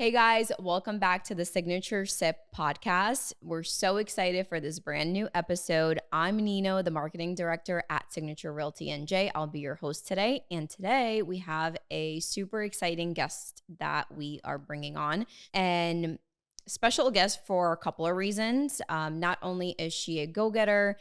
Hey guys, welcome back to the Signature Sip podcast. We're so excited for this brand new episode. I'm Nino, the marketing director at Signature Realty NJ. I'll be your host today. And today we have a super exciting guest that we are bringing on. And special guest for a couple of reasons. Not only is she a go-getter,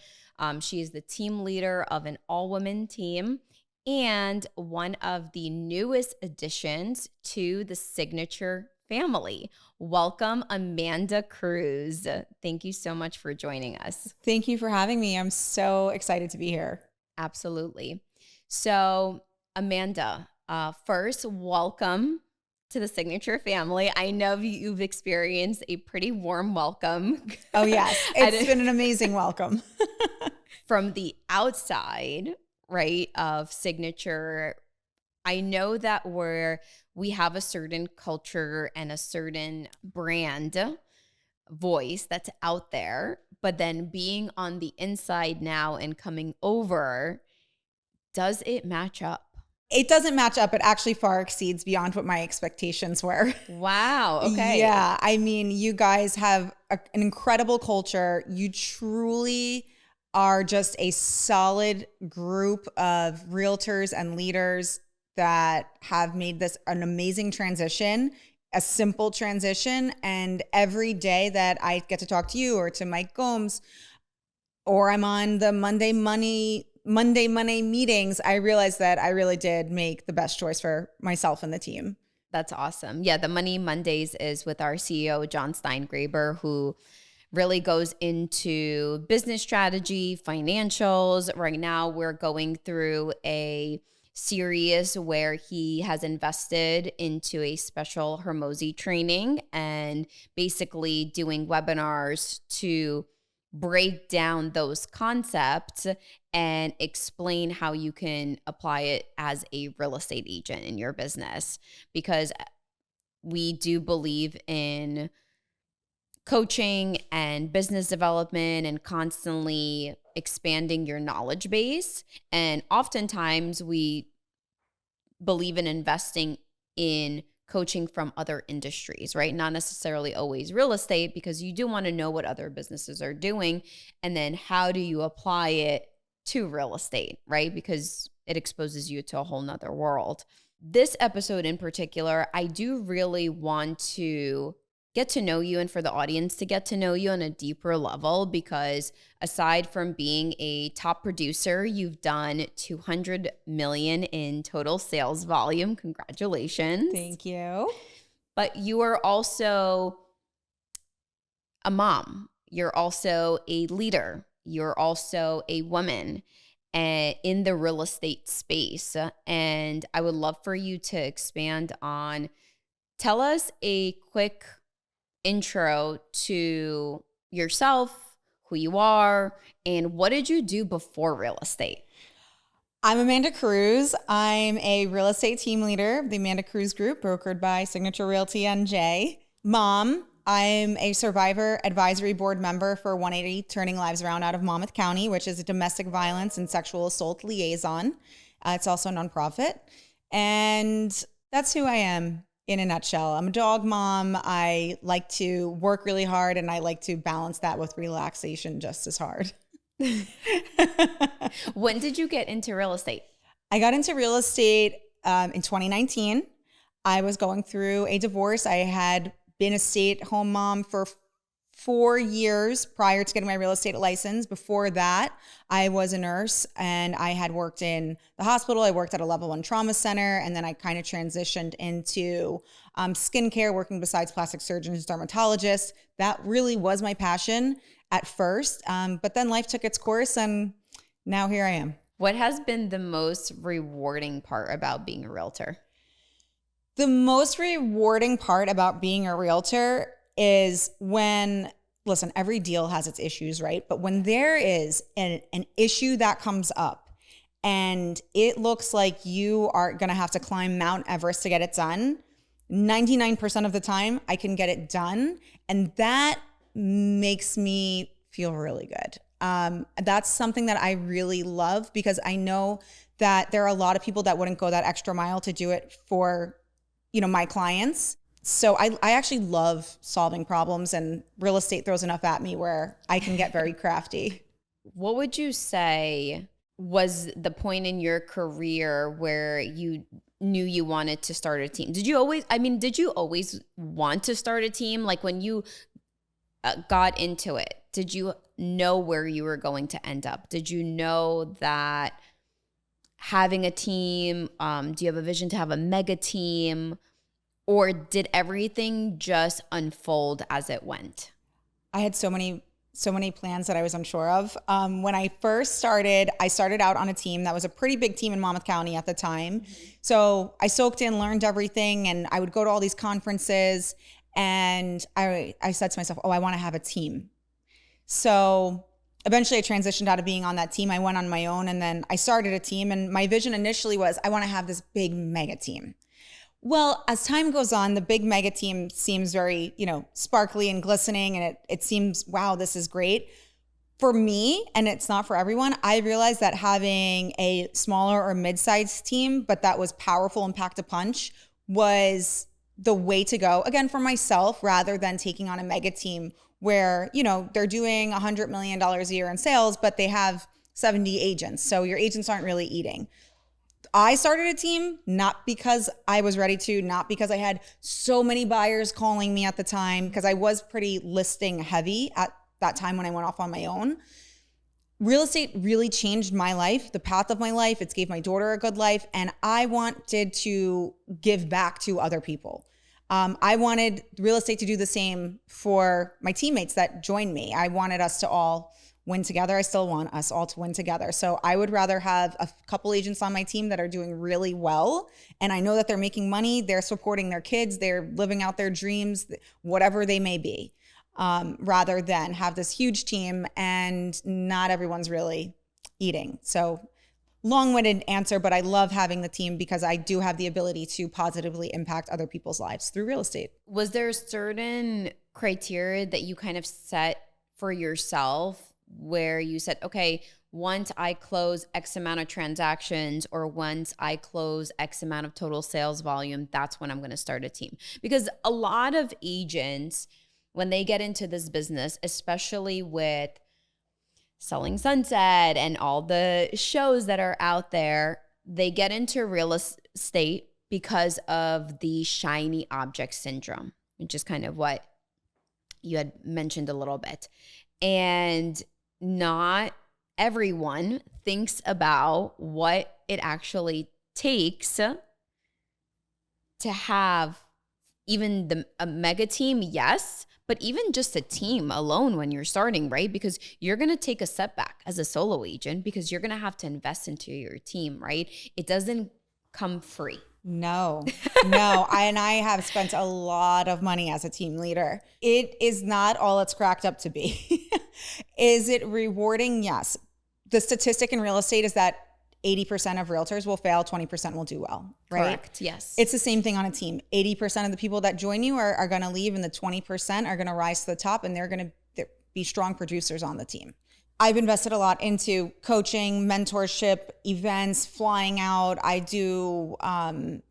she is the team leader of an all-women team and one of the newest additions to the Signature family. Welcome, Amanda Cruz. Thank you so much for joining us. Thank you for having me. I'm so excited to be here. Absolutely. So, Amanda, first, welcome to the Signature family. I know you've experienced a pretty warm welcome. Oh, yes. It's been an amazing welcome. From the outside, right, of Signature, I know that we have a certain culture and a certain brand voice that's out there, but then being on the inside now and coming over, does it match up? It doesn't match up. It actually far exceeds beyond what my expectations were. Wow. Okay. Yeah. I mean, you guys have an incredible culture. You truly are just a solid group of realtors and leaders that have made this an amazing transition, a simple transition. And every day that I get to talk to you or to Mike Gomes, or I'm on the Monday Money meetings, I realize that I really did make the best choice for myself and the team. That's awesome. Yeah, the Money Mondays is with our CEO, John Steingraber, who really goes into business strategy, financials. Right now, we're going through a series where he has invested into a special Hermosi training and basically doing webinars to break down those concepts and explain how you can apply it as a real estate agent in your business, because we do believe in coaching and business development and constantly expanding your knowledge base. And oftentimes we believe in investing in coaching from other industries, right? Not necessarily always real estate, because you do want to know what other businesses are doing. And then how do you apply it to real estate, right? Because it exposes you to a whole nother world. This episode in particular, I do really want to get to know you and for the audience to get to know you on a deeper level, because aside from being a top producer, you've done 200 million in total sales volume. Congratulations. Thank you. But you are also a mom. You're also a leader. You're also a woman in the real estate space. And I would love for you to expand on, tell us a quick intro to yourself, who you are, and what did you do before real estate? I'm Amanda Cruz. I'm a real estate team leader of the Amanda Cruz Group, brokered by Signature Realty NJ. Mom, I'm a survivor advisory board member for 180 Turning Lives Around out of Monmouth County, which is a domestic violence and sexual assault liaison. It's also a nonprofit. And that's who I am. In a nutshell, I'm a dog mom. I like to work really hard, and I like to balance that with relaxation just as hard. When did you get into real estate? I got into real estate in 2019. I was going through a divorce. I had been a stay-at-home mom for 4 years prior to getting my real estate license. Before that, I was a nurse and I had worked in the hospital. I worked at a level 1 trauma center, and then I kind of transitioned into skincare, working besides plastic surgeons, dermatologists. That really was my passion at first. But then life took its course, and now here I am. What has been the most rewarding part about being a realtor? The most rewarding part about being a realtor is when, listen, every deal has its issues, right? But when there is an issue that comes up and it looks like you are going to have to climb Mount Everest to get it done, 99% of the time I can get it done. And that makes me feel really good. That's something that I really love, because I know that there are a lot of people that wouldn't go that extra mile to do it for, my clients. So I actually love solving problems, and real estate throws enough at me where I can get very crafty. What would you say was the point in your career where you knew you wanted to start a team? Did you always want to start a team? Like when you got into it, did you know where you were going to end up? Did you know that having a team, do you have a vision to have a mega team, or did everything just unfold as it went? I had so many plans that I was unsure of. When I first started, I started out on a team that was a pretty big team in Monmouth County at the time. So I soaked in, learned everything, and I would go to all these conferences, and I said to myself, oh, I want to have a team. So eventually I transitioned out of being on that team. I went on my own, and then I started a team, and my vision initially was I want to have this big mega team. Well, as time goes on, the big mega team seems very, sparkly and glistening, and it seems, wow, this is great. For me, and it's not for everyone, I realized that having a smaller or mid-sized team, but that was powerful and packed a punch, was the way to go, again, for myself, rather than taking on a mega team where, they're doing $100 million a year in sales, but they have 70 agents. So your agents aren't really eating. I started a team not because I was ready to, not because I had so many buyers calling me at the time, because I was pretty listing heavy at that time when I went off on my own. Real estate really changed my life, the path of my life. It's gave my daughter a good life, and I wanted to give back to other people. I wanted real estate to do the same for my teammates that joined me. I wanted us to all win together. I still want us all to win together. So I would rather have a couple agents on my team that are doing really well, and I know that they're making money, they're supporting their kids, they're living out their dreams, whatever they may be, rather than have this huge team and not everyone's really eating. So long-winded answer, but I love having the team because I do have the ability to positively impact other people's lives through real estate. Was there certain criteria that you kind of set for yourself where you said, okay, once I close X amount of transactions, or once I close X amount of total sales volume, that's when I'm going to start a team? Because a lot of agents, when they get into this business, especially with Selling Sunset and all the shows that are out there, they get into real estate because of the shiny object syndrome, which is kind of what you had mentioned a little bit. And not everyone thinks about what it actually takes to have even a mega team, yes, but even just a team alone when you're starting, right? Because you're going to take a setback as a solo agent because you're going to have to invest into your team, right? It doesn't come free. No. And I have spent a lot of money as a team leader. It is not all it's cracked up to be. Is it rewarding? Yes. The statistic in real estate is that 80% of realtors will fail, 20% will do well, right? Correct, yes. It's the same thing on a team. 80% of the people that join you are going to leave, and the 20% are going to rise to the top, and they're going to be strong producers on the team. I've invested a lot into coaching, mentorship, events, flying out. I do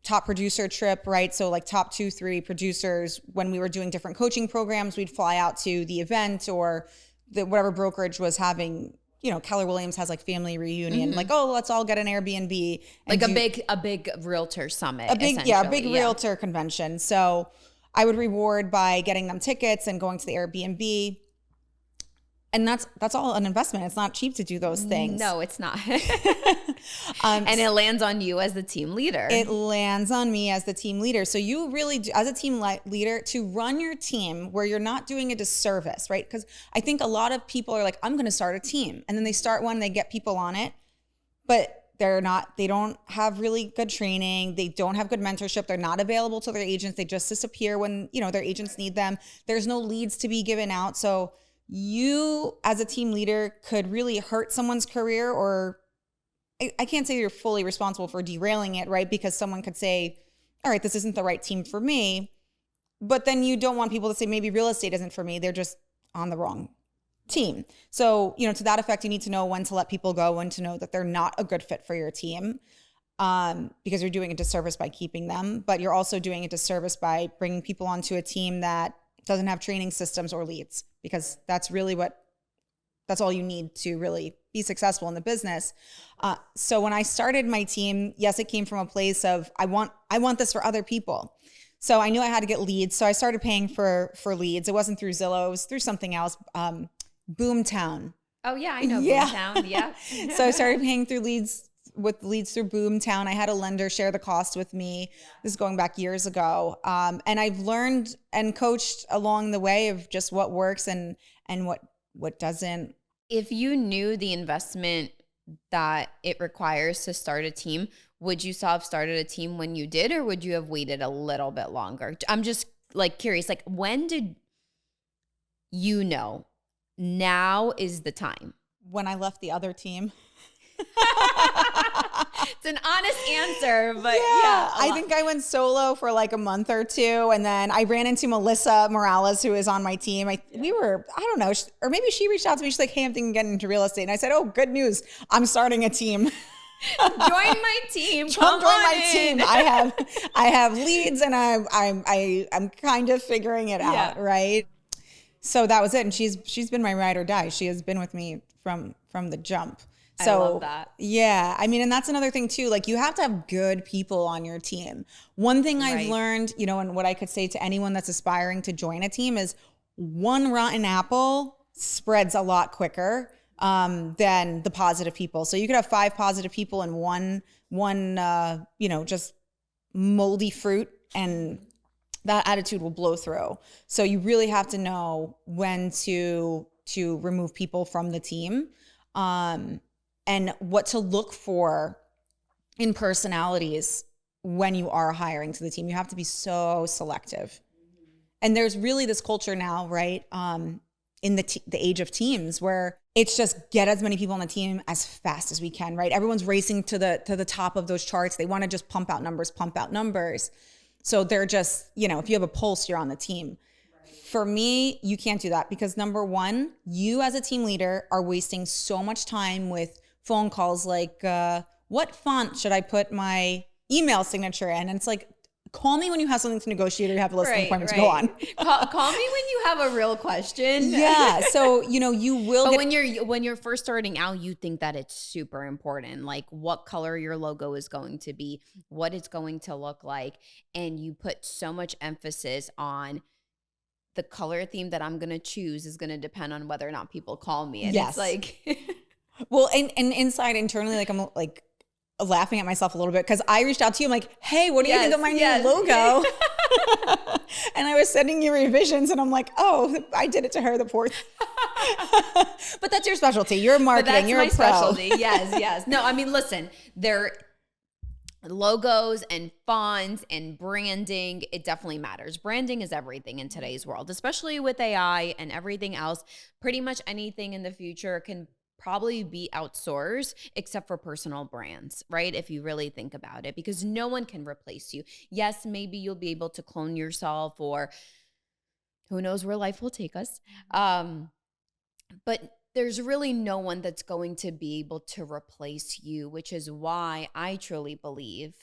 top producer trip, right? So like top 2-3 producers, when we were doing different coaching programs, we'd fly out to the event or whatever brokerage was having. Keller Williams has like family reunion, like, oh, let's all get an Airbnb. Like a big realtor summit. A big realtor convention. So I would reward by getting them tickets and going to the Airbnb. And that's all an investment. It's not cheap to do those things. No, it's not. And it lands on you as the team leader. It lands on me as the team leader. So you really do, as a team leader, to run your team where you're not doing a disservice, right? Because I think a lot of people are like, I'm going to start a team. And then they start one, they get people on it, but they don't have really good training. They don't have good mentorship. They're not available to their agents. They just disappear when, their agents need them. There's no leads to be given out. So you as a team leader could really hurt someone's career, or I can't say you're fully responsible for derailing it, right? Because someone could say, all right, this isn't the right team for me. But then you don't want people to say, maybe real estate isn't for me. They're just on the wrong team. So, to that effect, you need to know when to let people go, when to know that they're not a good fit for your team. because you're doing a disservice by keeping them, but you're also doing a disservice by bringing people onto a team that doesn't have training systems or leads, because that's all you need to really be successful in the business. So when I started my team, yes, it came from a place of, I want this for other people. So I knew I had to get leads. So I started paying for leads. It wasn't through Zillow, it was through something else. Boomtown. Oh yeah, I know Boomtown. Yeah. So I started paying through leads through Boomtown. I had a lender share the cost with me. This is going back years ago. And I've learned and coached along the way of just what works and what doesn't. If you knew the investment that it requires to start a team, would you still have started a team when you did, or would you have waited a little bit longer? I'm just like curious, like when did you know now is the time? When I left the other team. It's an honest answer, but yeah, I think I went solo for like a month or two, and then I ran into Melissa Morales, who is on my team. We were, I don't know, or maybe she reached out to me. She's like, "Hey, I'm thinking of getting into real estate," and I said, "Oh, good news! I'm starting a team. Join my team. Join my team. I have leads, and I'm kind of figuring it out, right?" So that was it, and she's been my ride or die. She has been with me from the jump. So, I love that. Yeah. I mean, and that's another thing too. Like, you have to have good people on your team. One thing I've learned, and what I could say to anyone that's aspiring to join a team is, one rotten apple spreads a lot quicker than the positive people. So you could have 5 positive people and one just moldy fruit, and that attitude will blow through. So you really have to know when to remove people from the team. And what to look for in personalities when you are hiring to the team. You have to be so selective. And there's really this culture now, right, in the age of teams, where it's just get as many people on the team as fast as we can, right? Everyone's racing to the top of those charts. They want to just pump out numbers. So they're just, if you have a pulse, you're on the team. For me, you can't do that, because number one, you as a team leader are wasting so much time with phone calls like, what font should I put my email signature in? And it's like, call me when you have something to negotiate or you have a listing appointment to go on. Call me when you have a real question. Yeah. So, you will. But when you're first starting out, you think that it's super important, like what color your logo is going to be, what it's going to look like. And you put so much emphasis on the color theme that I'm going to choose is going to depend on whether or not people call me. And it's like, well, and inside internally, like I'm like laughing at myself a little bit, because I reached out to you. I'm like, "Hey, what do you think of my new logo?" And I was sending you revisions, and I'm like, "Oh, I did it to her, the poor." But that's your specialty. You're marketing. You're a pro. Specialty. Yes. No, I mean, listen, logos and fonts and branding, it definitely matters. Branding is everything in today's world, especially with AI and everything else. Pretty much anything in the future can probably be outsourced except for personal brands, right? If you really think about it, because no one can replace you. Yes, maybe you'll be able to clone yourself, or who knows where life will take us. But there's really no one that's going to be able to replace you, which is why I truly believe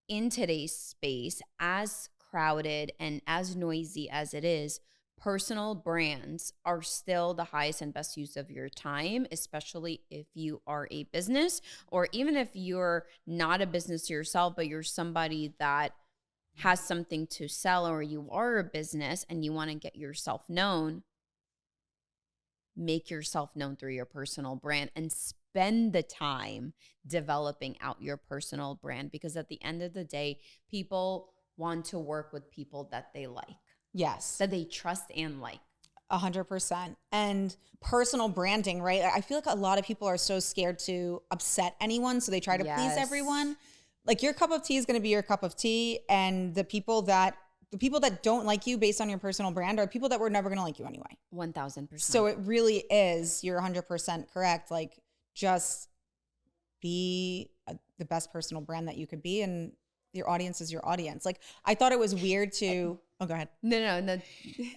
in today's space, as crowded and as noisy as it is, personal brands are still the highest and best use of your time, especially if you are a business, or even if you're not a business yourself, but you're somebody that has something to sell, or you are a business and you want to get yourself known. Make yourself known through your personal brand and spend the time developing out your personal brand, because at the end of the day, people want to work with people that they like. Yes. That they trust and like. 100%. And personal branding, right? I feel like a lot of people are so scared to upset anyone, so they try to please everyone. Like, your cup of tea is going to be your cup of tea, and the people that don't like you based on your personal brand are people that were never going to like you anyway. 1000%. So it really is, you're 100% correct. Like, just be the best personal brand that you could be, and your audience is your audience. Like, I thought it was weird to, go ahead. No.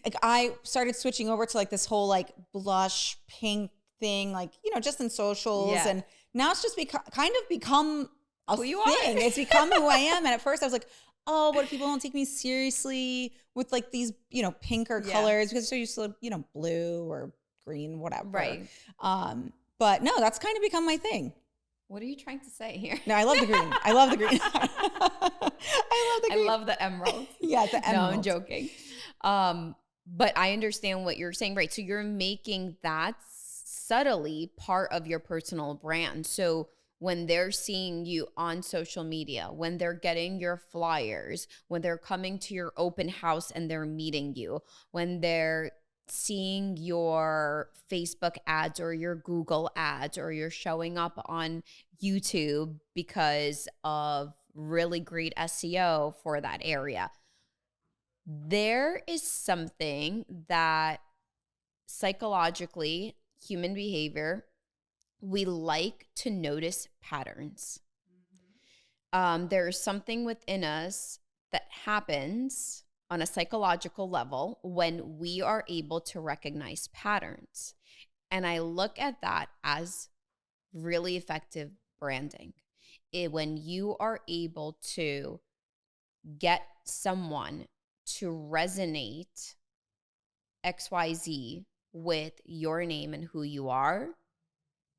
Like, I started switching over to like this whole like blush pink thing, like, just in socials. Yeah. And now it's just become a Who you thing. are. It's become who I am. And at first I was like, oh, what if people don't take me seriously with like these, pinker colors because they're used to, blue or green, whatever. Right. But no, that's kind of become my thing. What are you trying to say here? No, I love the green. I love the green. I love the emerald. Yeah, the emerald. No, I'm joking. But I understand what you're saying, right? So you're making that subtly part of your personal brand. So when they're seeing you on social media, when they're getting your flyers, when they're coming to your open house and they're meeting you, when they're seeing your Facebook ads or your Google ads, or you're showing up on YouTube because of really great SEO for that area, there is something that psychologically, human behavior, we like to notice patterns. There's something within us that happens on a psychological level when we are able to recognize patterns. And I look at that as really effective branding. When you are able to get someone to resonate XYZ with your name and who you are,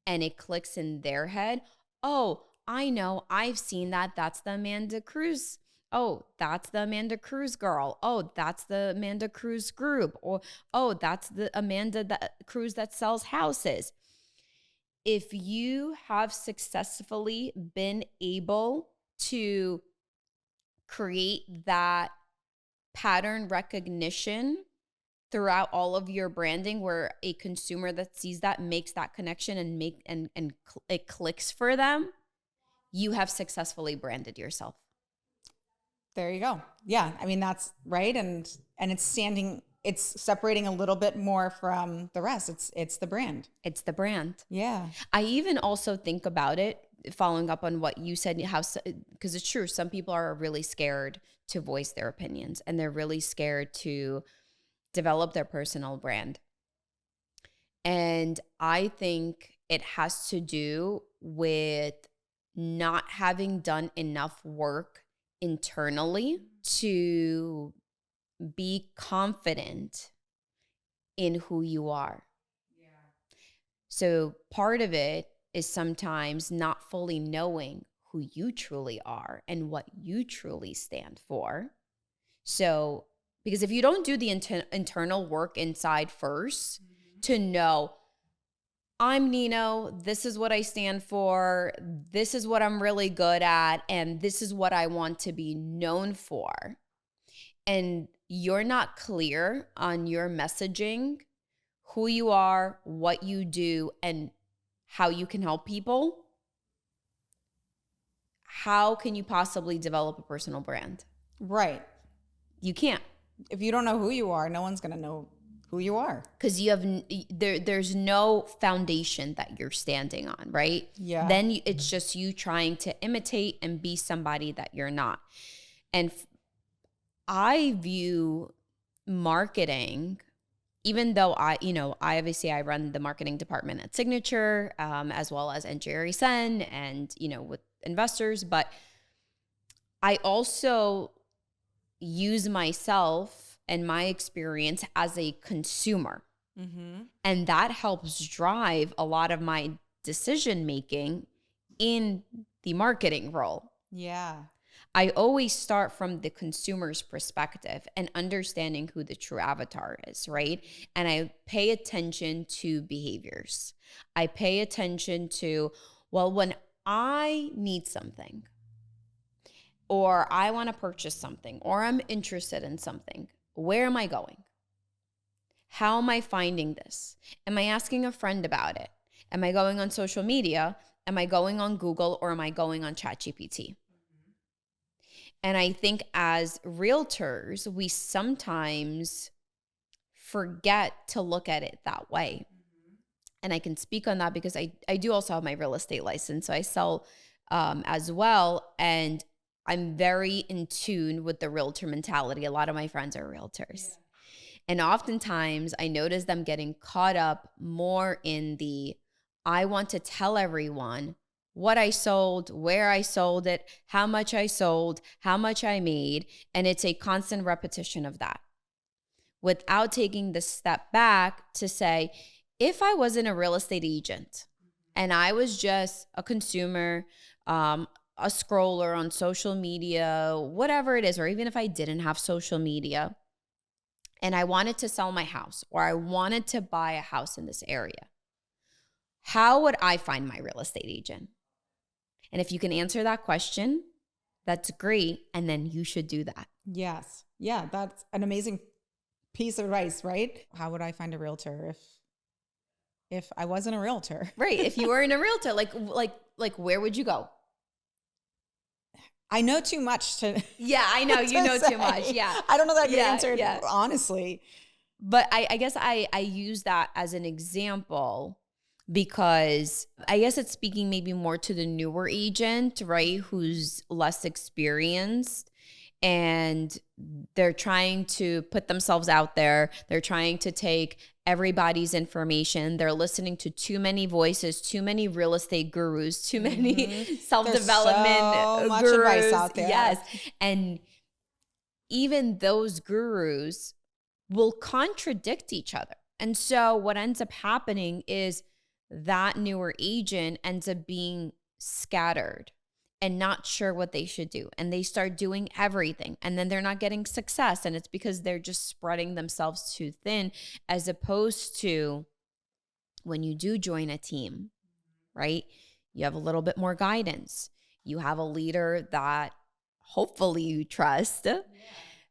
and it clicks in their head, oh, I know, I've seen that. That's the Amanda Cruz. Oh, that's the Amanda Cruz girl. Oh, that's the Amanda Cruz group. Or, oh, that's the Amanda Cruz that sells houses. If you have successfully been able to create that pattern recognition throughout all of your branding, where a consumer that sees that makes that connection and it clicks for them, you have successfully branded yourself. There you go. Yeah. I mean, that's right. And it's separating a little bit more from the rest. It's the brand. It's the brand. Yeah. I even also think about it, following up on what you said, because it's true. Some people are really scared to voice their opinions, and they're really scared to develop their personal brand. And I think it has to do with not having done enough work internally to be confident in who you are. Yeah. So part of it is sometimes not fully knowing who you truly are and what you truly stand for. So, because if you don't do the internal work inside first to know, I'm Nino, this is what I stand for, this is what I'm really good at, and this is what I want to be known for, and you're not clear on your messaging, who you are, what you do, and how you can help people, how can you possibly develop a personal brand? Right. You can't. If you don't know who you are, no one's going to know who you are. Because there's no foundation that you're standing on, right? Yeah. Then it's just you trying to imitate and be somebody that you're not. And I view marketing, even though I obviously I run the marketing department at Signature, as well as NJ Realtors and, with investors, but I also use myself and my experience as a consumer. Mm-hmm. And that helps drive a lot of my decision making in the marketing role. Yeah. I always start from the consumer's perspective and understanding who the true avatar is, right? And I pay attention to behaviors. I pay attention to, well, when I need something, or I want to purchase something, or I'm interested in something, where am I going? How am I finding this? Am I asking a friend about it? Am I going on social media? Am I going on Google, or am I going on ChatGPT? Mm-hmm. And I think as realtors, we sometimes forget to look at it that way. Mm-hmm. And I can speak on that because I do also have my real estate license. So I sell as well. And I'm very in tune with the realtor mentality. A lot of my friends are realtors. Yeah. And oftentimes I notice them getting caught up more in the, I want to tell everyone what I sold, where I sold it, how much I sold, how much I made. And it's a constant repetition of that without taking the step back to say, if I wasn't a real estate agent and I was just a consumer, a scroller on social media, whatever it is, or even if I didn't have social media and I wanted to sell my house or I wanted to buy a house in this area, how would I find my real estate agent? And if you can answer that question, that's great. And then you should do that. Yes. Yeah, that's an amazing piece of advice, right? How would I find a realtor if I wasn't a realtor? Right. If you weren't a realtor, like where would you go? I know too much to. Yeah, I know you know too much. Yeah. I don't know that I can answer it, honestly. But I guess I use that as an example because I guess it's speaking maybe more to the newer agent, right? Who's less experienced and they're trying to put themselves out there. They're trying to take everybody's information. They're listening to too many voices, too many real estate gurus, too many self-development so much gurus. advice out there. Yes. And even those gurus will contradict each other. And so what ends up happening is that newer agent ends up being scattered and not sure what they should do. And they start doing everything. And then they're not getting success. And it's because they're just spreading themselves too thin, as opposed to when you do join a team, right? You have a little bit more guidance. You have a leader that hopefully you trust,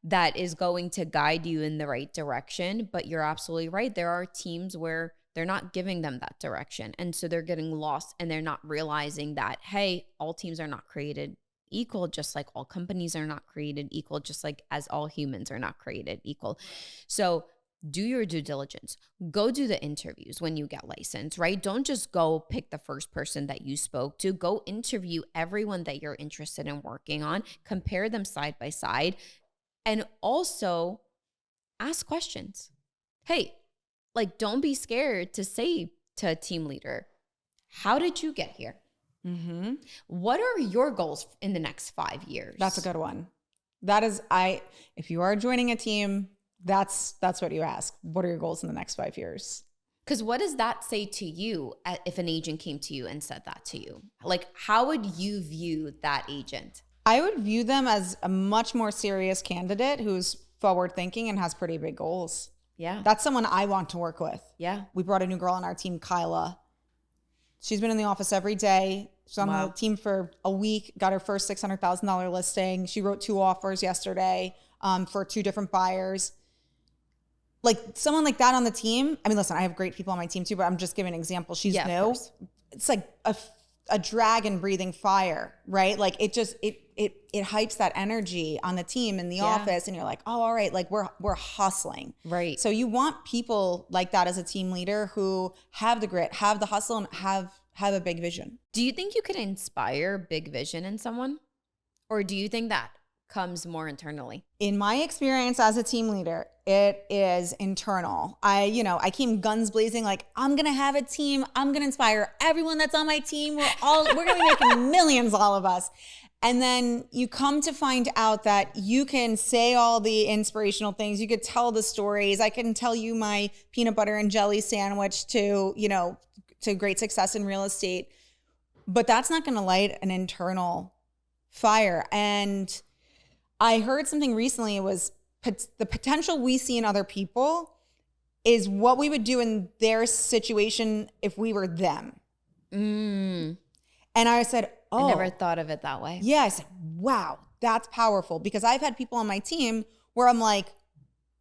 that is going to guide you in the right direction. But you're absolutely right. There are teams where they're not giving them that direction. And so they're getting lost and they're not realizing that, hey, all teams are not created equal, just like all companies are not created equal, just like as all humans are not created equal. So do your due diligence. Go do the interviews when you get licensed, right? Don't just go pick the first person that you spoke to. Go interview everyone that you're interested in working on. Compare them side by side. And also ask questions. Hey, like, don't be scared to say to a team leader, how did you get here? Mm-hmm. What are your goals in the next 5 years? That's a good one. That is, if you are joining a team, that's what you ask. What are your goals in the next 5 years? Because what does that say to you if an agent came to you and said that to you? Like, how would you view that agent? I would view them as a much more serious candidate who's forward thinking and has pretty big goals. Yeah. That's someone I want to work with. Yeah. We brought a new girl on our team, Kyla. She's been in the office every day. She's on the team for a week, got her first $600,000 listing. She wrote 2 offers yesterday for 2 different buyers. Like someone like that on the team. I mean, listen, I have great people on my team too, but I'm just giving an example. She's new. It's like a dragon breathing fire, right? Like it hypes that energy on the team in the office, and you're like, oh, all right, like we're hustling. Right. So you want people like that as a team leader who have the grit, have the hustle, and have a big vision. Do you think you could inspire big vision in someone? Or do you think that comes more internally? In my experience as a team leader, it is internal. I came guns blazing, like, I'm going to have a team. I'm going to inspire everyone that's on my team. We're going to be making millions, all of us. And then you come to find out that you can say all the inspirational things. You could tell the stories. I can tell you my peanut butter and jelly sandwich to great success in real estate. But that's not going to light an internal fire. And I heard something recently. It was the potential we see in other people is what we would do in their situation if we were them. And I said, oh. I never thought of it that way. Yeah, I said, wow, that's powerful. Because I've had people on my team where I'm like,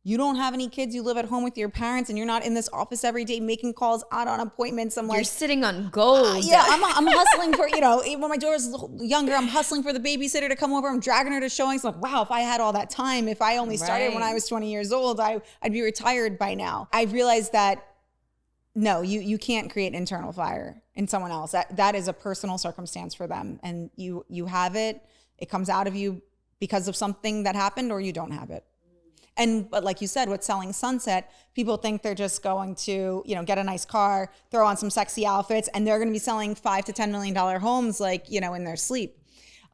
you don't have any kids, you live at home with your parents, and you're not in this office every day making calls out on appointments. You're sitting on gold. I'm hustling for, even when my daughter's younger, I'm hustling for the babysitter to come over. I'm dragging her to showings. Like, wow, if I had all that time, if I only started when I was 20 years old, I'd be retired by now. I realized that, no, you can't create internal fire in someone else. That is a personal circumstance for them. And you have it. It comes out of you because of something that happened, or you don't have it. But like you said, with selling Sunset, people think they're just going to, get a nice car, throw on some sexy outfits, and they're going to be selling $5 to $10 million homes, like, in their sleep.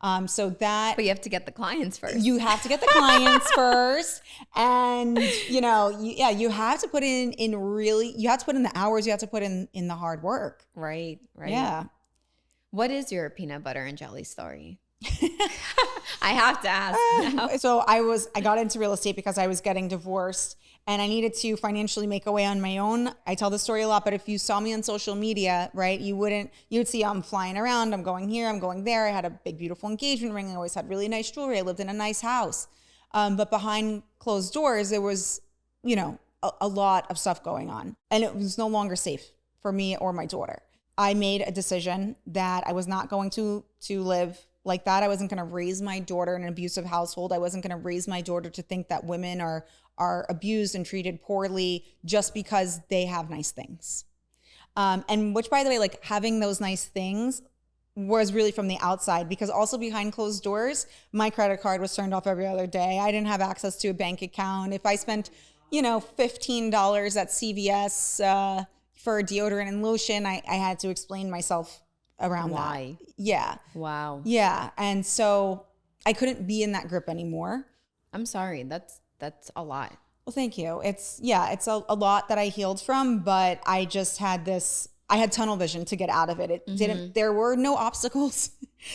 But you have to get the clients first. You have to get the clients first. And, you have to put you have to put in the hours, you have to put in the hard work. Right. Yeah. What is your peanut butter and jelly story? I have to ask now. So I got into real estate because I was getting divorced and I needed to financially make a way on my own. I tell this story a lot, but if you saw me on social media, right, you'd see I'm flying around, I'm going here, I'm going there. I had a big, beautiful engagement ring. I always had really nice jewelry. I lived in a nice house. But behind closed doors, there was, a lot of stuff going on, and it was no longer safe for me or my daughter. I made a decision that I was not going to live like that. I wasn't going to raise my daughter in an abusive household. I wasn't going to raise my daughter to think that women are abused and treated poorly just because they have nice things. And which, by the way, like having those nice things was really from the outside, because also behind closed doors, my credit card was turned off every other day. I didn't have access to a bank account. If I spent, $15 at CVS for deodorant and lotion, I had to explain myself around Why? that. Yeah. Wow. Yeah. And so I couldn't be in that grip anymore. I'm sorry. That's a lot. Well, thank you. It's a lot that I healed from, but I just had I had tunnel vision to get out of it. There were no obstacles.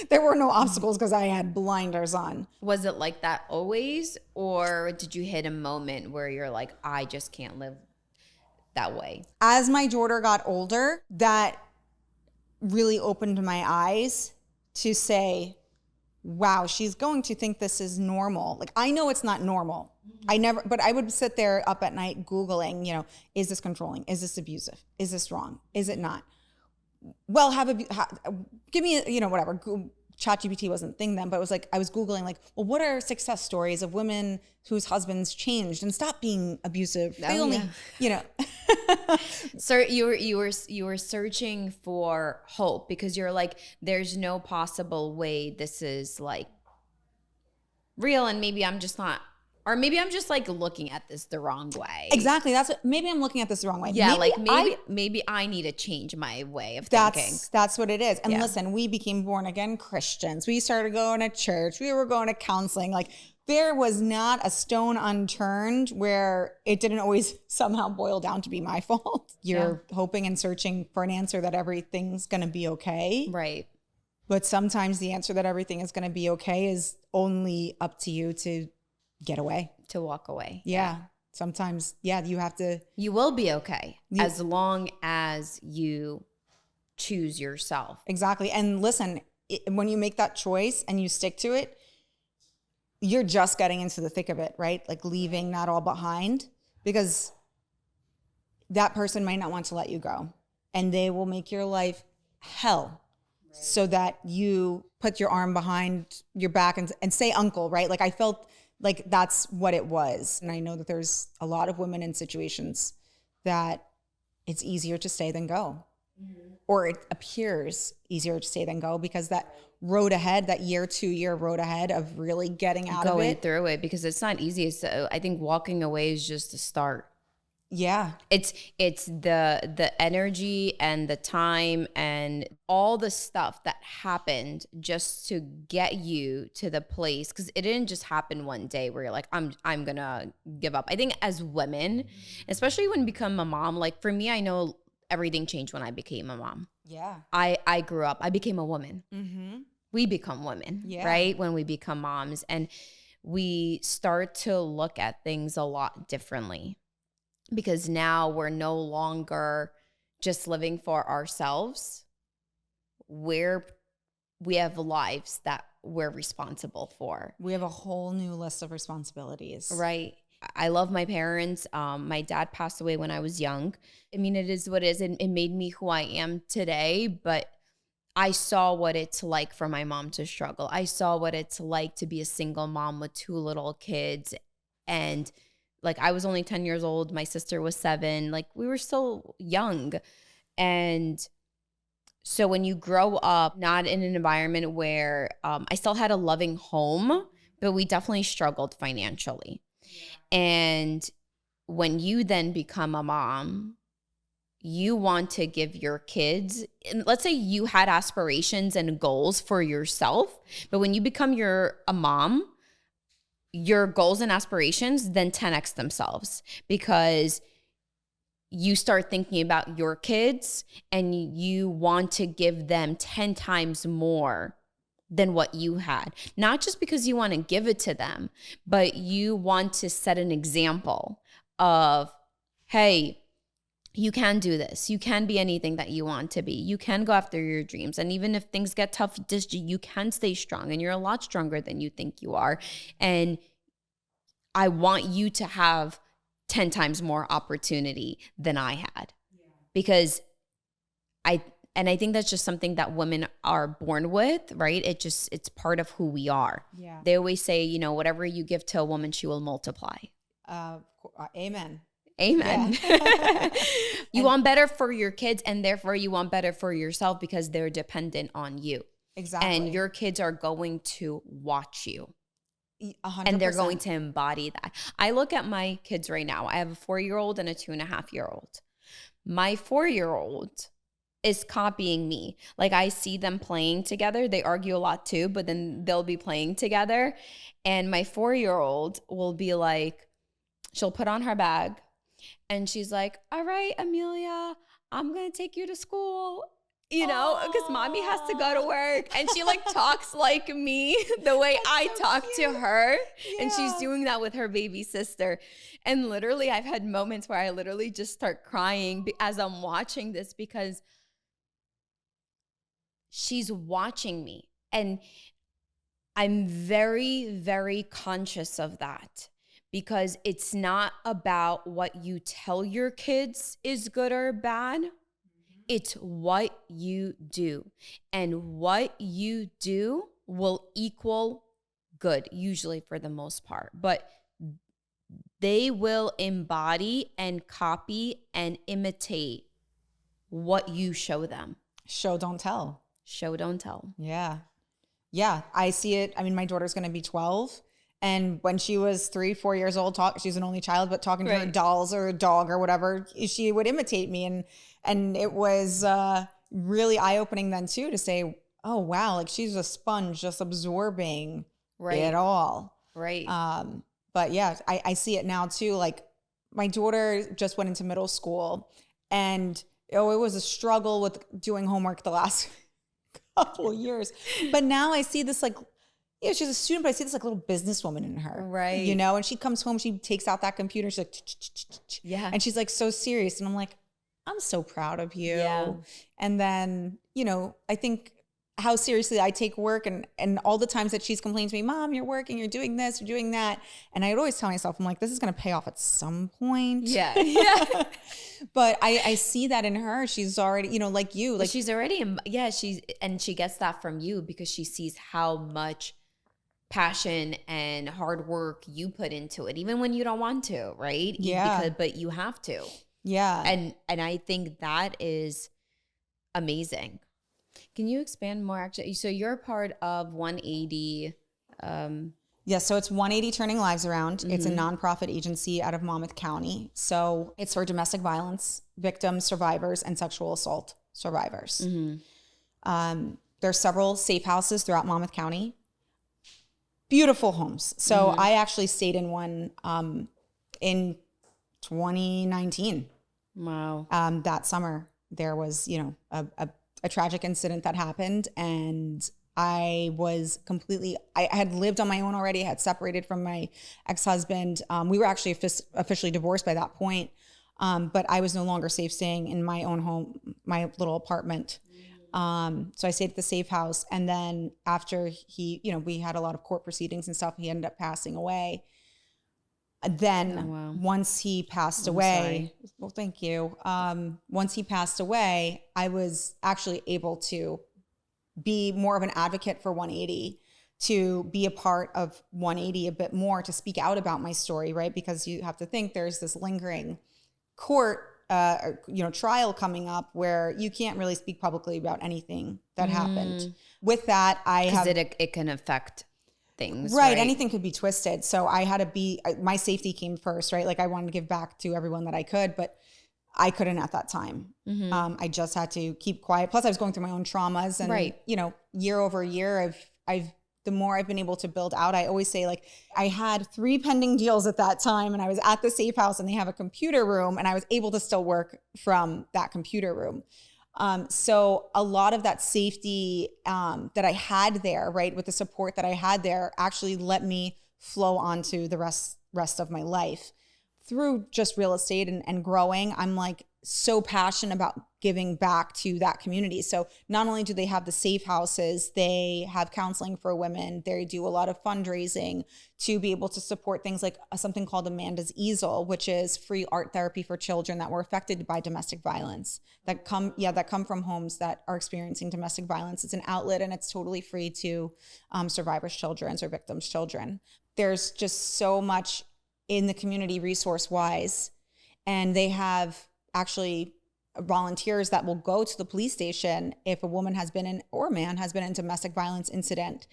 There were no obstacles because I had blinders on. Was it like that always? Or did you hit a moment where you're like, I just can't live that way? As my daughter got older, that really opened my eyes to say, wow, she's going to think this is normal. Like, I know it's not normal. But I would sit there up at night Googling, is this controlling? Is this abusive? Is this wrong? Is it not? Well, give me, whatever. ChatGPT wasn't a thing then, but it was like, I was Googling like, well, what are success stories of women whose husbands changed and stopped being abusive? So you were searching for hope because you're like, there's no possible way this is like real, and maybe I'm just not, or maybe I'm just like looking at this the wrong way. Exactly. Maybe I'm looking at this the wrong way. Yeah, maybe I need to change my way of thinking. That's what it is. And listen, we became born again Christians. We started going to church. We were going to counseling. Like, there was not a stone unturned where it didn't always somehow boil down to be my fault. You're hoping and searching for an answer that everything's going to be okay. Right. But sometimes the answer that everything is going to be okay is only up to you to get away. To walk away. Yeah. Sometimes, you have to. You will be okay as long as you choose yourself. Exactly. And listen, when you make that choice and you stick to it, you're just getting into the thick of it, right? Like leaving that all behind, because that person might not want to let you go, and they will make your life hell so that you put your arm behind your back and say uncle, right? Like, I felt like that's what it was. And I know that there's a lot of women in situations that it's easier to stay than go. Mm-hmm. Or it appears easier to stay than go, because that road ahead, that 2-year road ahead of really getting out of it. Going through it, because it's not easy. So I think walking away is just the start. Yeah. It's the energy and the time and all the stuff that happened just to get you to the place, because it didn't just happen one day where you're like, I'm gonna give up. I think as women, especially when you become a mom, like for me, I know everything changed when I became a mom. Yeah. I grew up, I became a woman. Mm-hmm. We become women, right? When we become moms, and we start to look at things a lot differently. Because now we're no longer just living for ourselves. We have lives that we're responsible for. We have a whole new list of responsibilities. Right. I love my parents. My dad passed away when I was young. I mean, it is what it is. And it made me who I am today. But I saw what it's like for my mom to struggle. I saw what it's like to be a single mom with 2 little kids. And like, I was only 10 years old. My sister was 7. Like, we were still young. And so when you grow up not in an environment where I still had a loving home, but we definitely struggled financially. And when you then become a mom, you want to give your kids, and let's say you had aspirations and goals for yourself, but when you become a mom, your goals and aspirations then 10x themselves, because you start thinking about your kids and you want to give them 10 times more than what you had. Not just because you want to give it to them, but you want to set an example of, hey, you can do this. You can be anything that you want to be. You can go after your dreams. And even if things get tough, you can stay strong, and you're a lot stronger than you think you are. And I want you to have 10 times more opportunity than I had, because I think that's just something that women are born with, right? It's part of who we are. Yeah. They always say, whatever you give to a woman, she will multiply. Amen. Amen. Yeah. You want better for your kids, and therefore you want better for yourself, because they're dependent on you. Exactly. And your kids are going to watch you. 100%. And they're going to embody that. I look at my kids right now. I have a 4-year-old and a 2.5-year-old. My 4-year-old is copying me. Like, I see them playing together. They argue a lot too, but then they'll be playing together. And my 4-year-old will be like, she'll put on her bag and she's like, all right, Amelia, I'm going to take you to school. Because mommy has to go to work, and she like talks like me the way I talk to her. Yeah. And she's doing that with her baby sister. And literally I've had moments where I literally just start crying as I'm watching this, because she's watching me. And I'm very, very conscious of that, because it's not about what you tell your kids is good or bad. It's what you do, and what you do will equal good, usually for the most part, but they will embody and copy and imitate what you show them. Show, don't tell. Show, don't tell. Yeah. Yeah. I see it. I mean, my daughter's going to be 12. And when she was 3-4 years old, she's an only child, but talking to her dolls or a dog or whatever, she would imitate me. And it was really eye-opening then too, to say, oh, wow, like she's a sponge just absorbing it all. Right. But yeah, I see it now too. Like, my daughter just went into middle school, and it was a struggle with doing homework the last couple of years. But now I see this, like, she's a student, but I see this like little businesswoman in her. Right. And she comes home, she takes out that computer, she's like, yeah. And she's like so serious. And I'm like, I'm so proud of you. Yeah. And then, I think how seriously I take work, and all the times that she's complained to me, Mom, you're working, you're doing this, you're doing that. And I'd always tell myself, I'm like, this is going to pay off at some point. Yeah. Yeah. But I see that in her. She's already, like you, like she's already, she gets that from you, because she sees how much passion and hard work you put into it, even when you don't want to, right? Yeah. But you have to. Yeah. And I think that is amazing. Can you expand more, actually? So you're part of 180. Yeah, so it's 180 Turning Lives Around. Mm-hmm. It's a nonprofit agency out of Monmouth County. So it's for domestic violence victims, survivors, and sexual assault survivors. Mm-hmm. There's several safe houses throughout Monmouth County. Beautiful homes. So I actually stayed in one in 2019. Wow. That summer, there was, a tragic incident that happened, and I was I had lived on my own already. I had separated from my ex-husband. We were actually officially divorced by that point. But I was no longer safe staying in my own home, my little apartment. So I stayed at the safe house. And then after we had a lot of court proceedings and stuff, he ended up passing away. Then once he passed away, well, thank you. Once he passed away, I was actually able to be more of an advocate for 180, to be a part of 180 a bit more, to speak out about my story, right? Because you have to think there's this lingering court, trial coming up where you can't really speak publicly about anything that happened. With that, it can affect things. Right. Anything could be twisted. So I had to my safety came first, right? Like I wanted to give back to everyone that I could, but I couldn't at that time. I just had to keep quiet. Plus I was going through my own traumas and, year over year, the more I've been able to build out, I always say like I had 3 pending deals at that time and I was at the safe house and they have a computer room and I was able to still work from that computer room. So a lot of that safety that I had there, right, with the support that I had there actually let me flow onto the rest of my life. Through just real estate and growing, I'm like so passionate about giving back to that community. So not only do they have the safe houses, they have counseling for women. They do a lot of fundraising to be able to support things like something called Amanda's Easel, which is free art therapy for children that were affected by domestic violence that come from homes that are experiencing domestic violence. It's an outlet and it's totally free to survivors' children or victims' children. There's just so much in the community resource wise. And they have actually volunteers that will go to the police station if a woman has been in, or a man has been in domestic violence incident,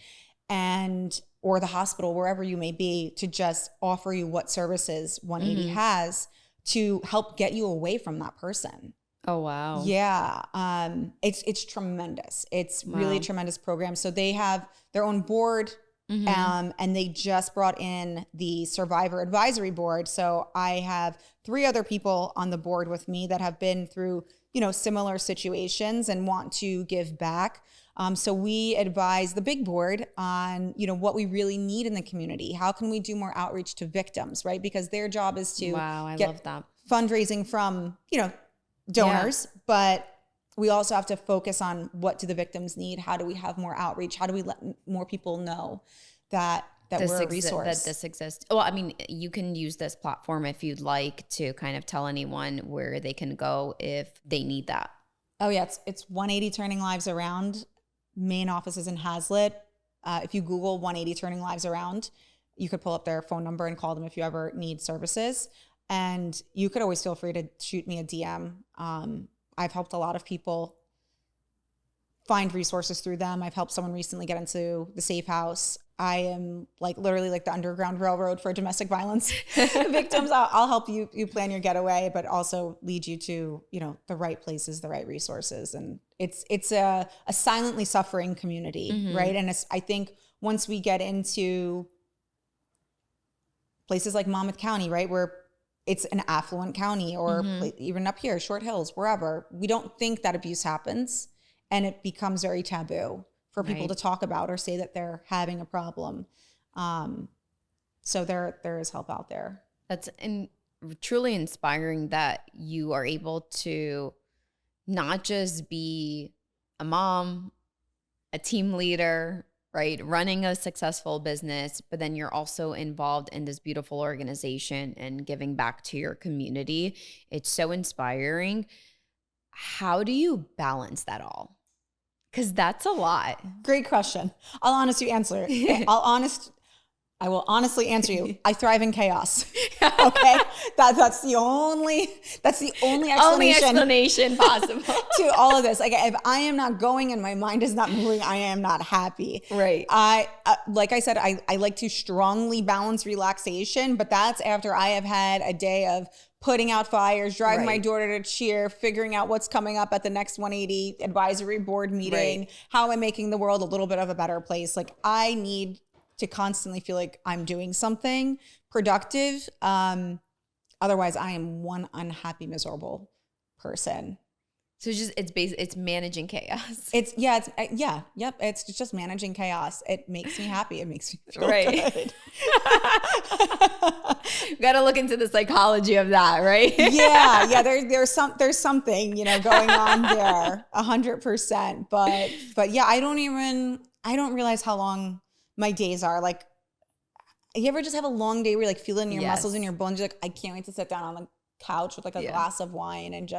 or the hospital, wherever you may be, to just offer you what services 180 has to help get you away from that person. Oh, wow. Yeah. It's tremendous. It's really a tremendous program. So they have their own board. And they just brought in the Survivor Advisory Board. So I have 3 other people on the board with me that have been through, similar situations and want to give back. So we advise the big board on, what we really need in the community. How can we do more outreach to victims, right? Because their job is to love that. Fundraising from, donors, but we also have to focus on what do the victims need? How do we have more outreach? How do we let more people know that we're a resource? That this exists. Well, I mean, you can use this platform if you'd like to kind of tell anyone where they can go if they need that. Oh yeah, it's 180 Turning Lives Around. Main office is in Hazlitt. If you Google 180 Turning Lives Around, you could pull up their phone number and call them if you ever need services. And you could always feel free to shoot me a DM. I've helped a lot of people find resources through them. I've helped someone recently get into the safe house. I am literally like the Underground Railroad for domestic violence victims. I'll help you plan your getaway, but also lead you to, the right places, the right resources. And it's a silently suffering community, right? And I think once we get into places like Monmouth County, right, where it's an affluent county, or even up here, Short Hills, wherever, we don't think that abuse happens, and it becomes very taboo for people to talk about or say that they're having a problem. So there is help out there. That's truly inspiring that you are able to not just be a mom, a team leader, right, running a successful business, but then you're also involved in this beautiful organization and giving back to your community. It's so inspiring. How do you balance that all? Because that's a lot. Great question. I will honestly answer you. I thrive in chaos. Okay, that's the only explanation possible to all of this. Like, if I am not going and my mind is not moving, I am not happy. Right. Like I said, I like to strongly balance relaxation, but that's after I have had a day of putting out fires, driving my daughter to cheer, figuring out what's coming up at the next 180 advisory board meeting, how I'm making the world a little bit of a better place. Like, I need to constantly feel like I'm doing something productive. Otherwise, I am one unhappy, miserable person. So it's managing chaos. It's just managing chaos. It makes me happy. It makes me feel good. Got to look into the psychology of that, right? yeah. There's something, going on there 100%. But yeah, I don't realize how long my days are. Like, you ever just have a long day where you're like feeling your muscles in your bones? You're like, I can't wait to sit down on the couch with like a glass of wine and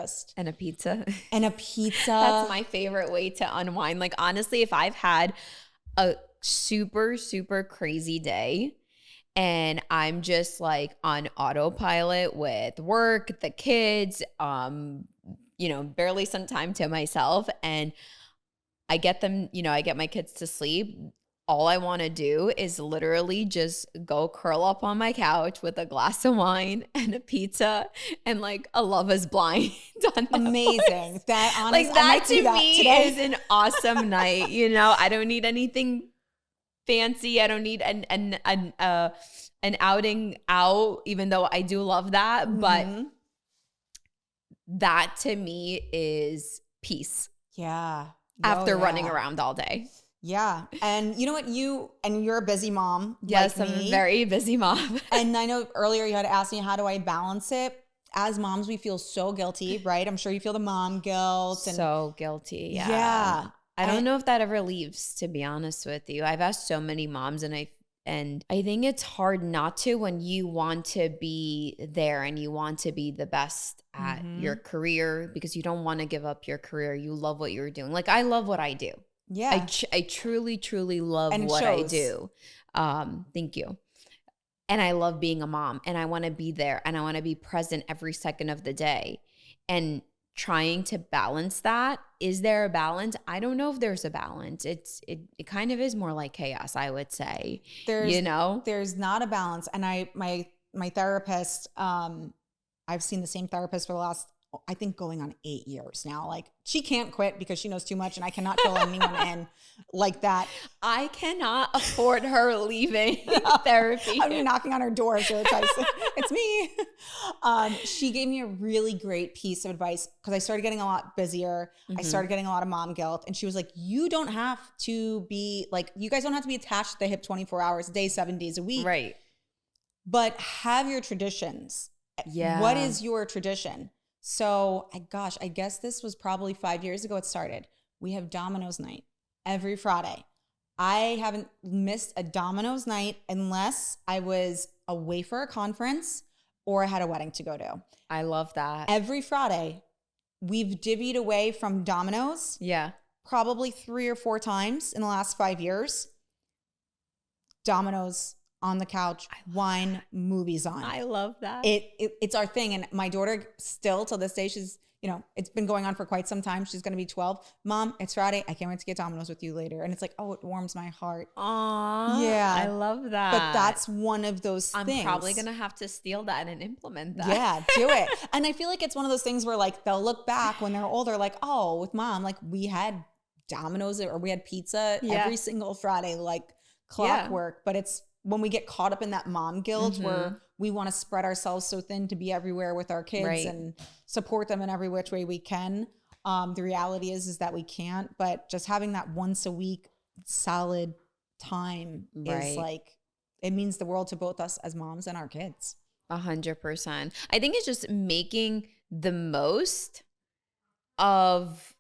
a pizza. That's my favorite way to unwind. Like, honestly, if I've had a super, super crazy day and I'm just like on autopilot with work, the kids, barely some time to myself, and I get them, I get my kids to sleep, all I want to do is literally just go curl up on my couch with a glass of wine and a pizza and like a Love Is Blind on Amazing. Netflix. That honestly, Like I might that do to that me today. is an awesome night. You know, I don't need anything fancy. I don't need an outing out, even though I do love that. But that to me is peace Yeah. after running around all day. Yeah. And you know what? You're a busy mom. Yes, like I'm me. a very busy mom. And I know earlier you had asked me, how do I balance it? As moms, we feel so guilty, right? I'm sure you feel the mom guilt. And So guilty. Yeah. yeah. I don't know if that ever leaves, to be honest with you. I've asked so many moms and I think it's hard not to when you want to be there and you want to be the best at your career because you don't want to give up your career. You love what you're doing. Like I love what I do. Yeah. I truly, truly love And it what shows. I do. Thank you. And I love being a mom and I want to be there and I want to be present every second of the day. And trying to balance that. Is there a balance? I don't know if there's a balance. It kind of is more like chaos, I would say. There's not a balance. And my therapist, I've seen the same therapist for the last, I think going on 8 years now. Like she can't quit because she knows too much and I cannot fill anyone in like that. I cannot afford her leaving therapy. I'd be knocking on her door. So it's me. She gave me a really great piece of advice because I started getting a lot busier. I started getting a lot of mom guilt. And she was like, you don't have to be like, you guys don't have to be attached to the hip 24 hours a day, 7 days a week. Right. But have your traditions. Yeah. What is your tradition? So, I guess this was probably 5 years ago it started. We have Domino's night every Friday. I haven't missed a Domino's night unless I was away for a conference or I had a wedding to go to. I love that. Every Friday, we've divvied away from Domino's. Yeah. Probably 3 or 4 times in the last 5 years. Domino's on the couch, wine, movies on. I love that. It's our thing. And my daughter still till this day, she's, it's been going on for quite some time. She's going to be 12. Mom, it's Friday. I can't wait to get Domino's with you later. And it's like, oh, it warms my heart. Aww. Yeah. I love that. But that's one of those things. I'm probably going to have to steal that and implement that. Yeah, do it. And I feel like it's one of those things where like they'll look back when they're older, like, oh, with mom, like we had Domino's or we had pizza every single Friday, like clockwork. But it's when we get caught up in that mom guilt where we want to spread ourselves so thin to be everywhere with our kids and support them in every which way we can. The reality is that we can't, but just having that once a week solid time is like, it means the world to both us as moms and our kids. 100%. I think it's just making the most of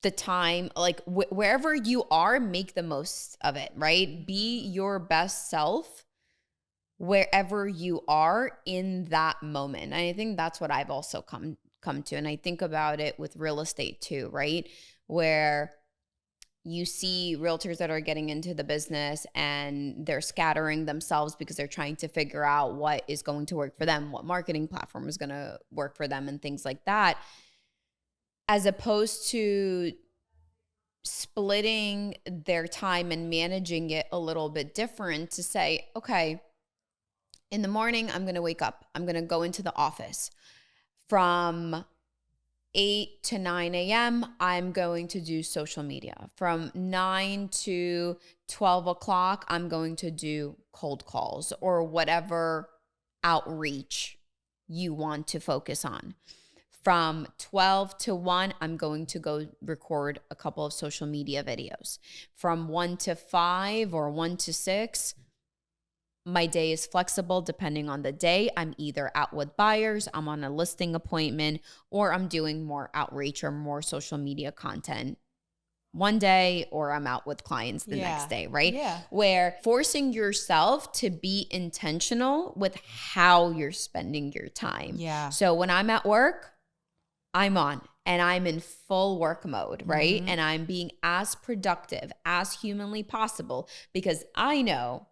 the time, like wherever you are, make the most of it, right? Be your best self wherever you are in that moment. And I think that's what I've also come to. And I think about it with real estate too, right? Where you see realtors that are getting into the business and they're scattering themselves because they're trying to figure out what is going to work for them, what marketing platform is going to work for them and things like that. As opposed to splitting their time and managing it a little bit different to say, okay, in the morning, I'm going to wake up. I'm going to go into the office. From 8 to 9 a.m., I'm going to do social media. From 9 to 12 o'clock, I'm going to do cold calls or whatever outreach you want to focus on. From 12 to 1, I'm going to go record a couple of social media videos. From 1 to 5 or 1 to 6, my day is flexible depending on the day. I'm either out with buyers, I'm on a listing appointment, or I'm doing more outreach or more social media content one day, or I'm out with clients the next day, right? Yeah. Where forcing yourself to be intentional with how you're spending your time. Yeah. So when I'm at work, I'm on and I'm in full work mode, right? And I'm being as productive as humanly possible because I know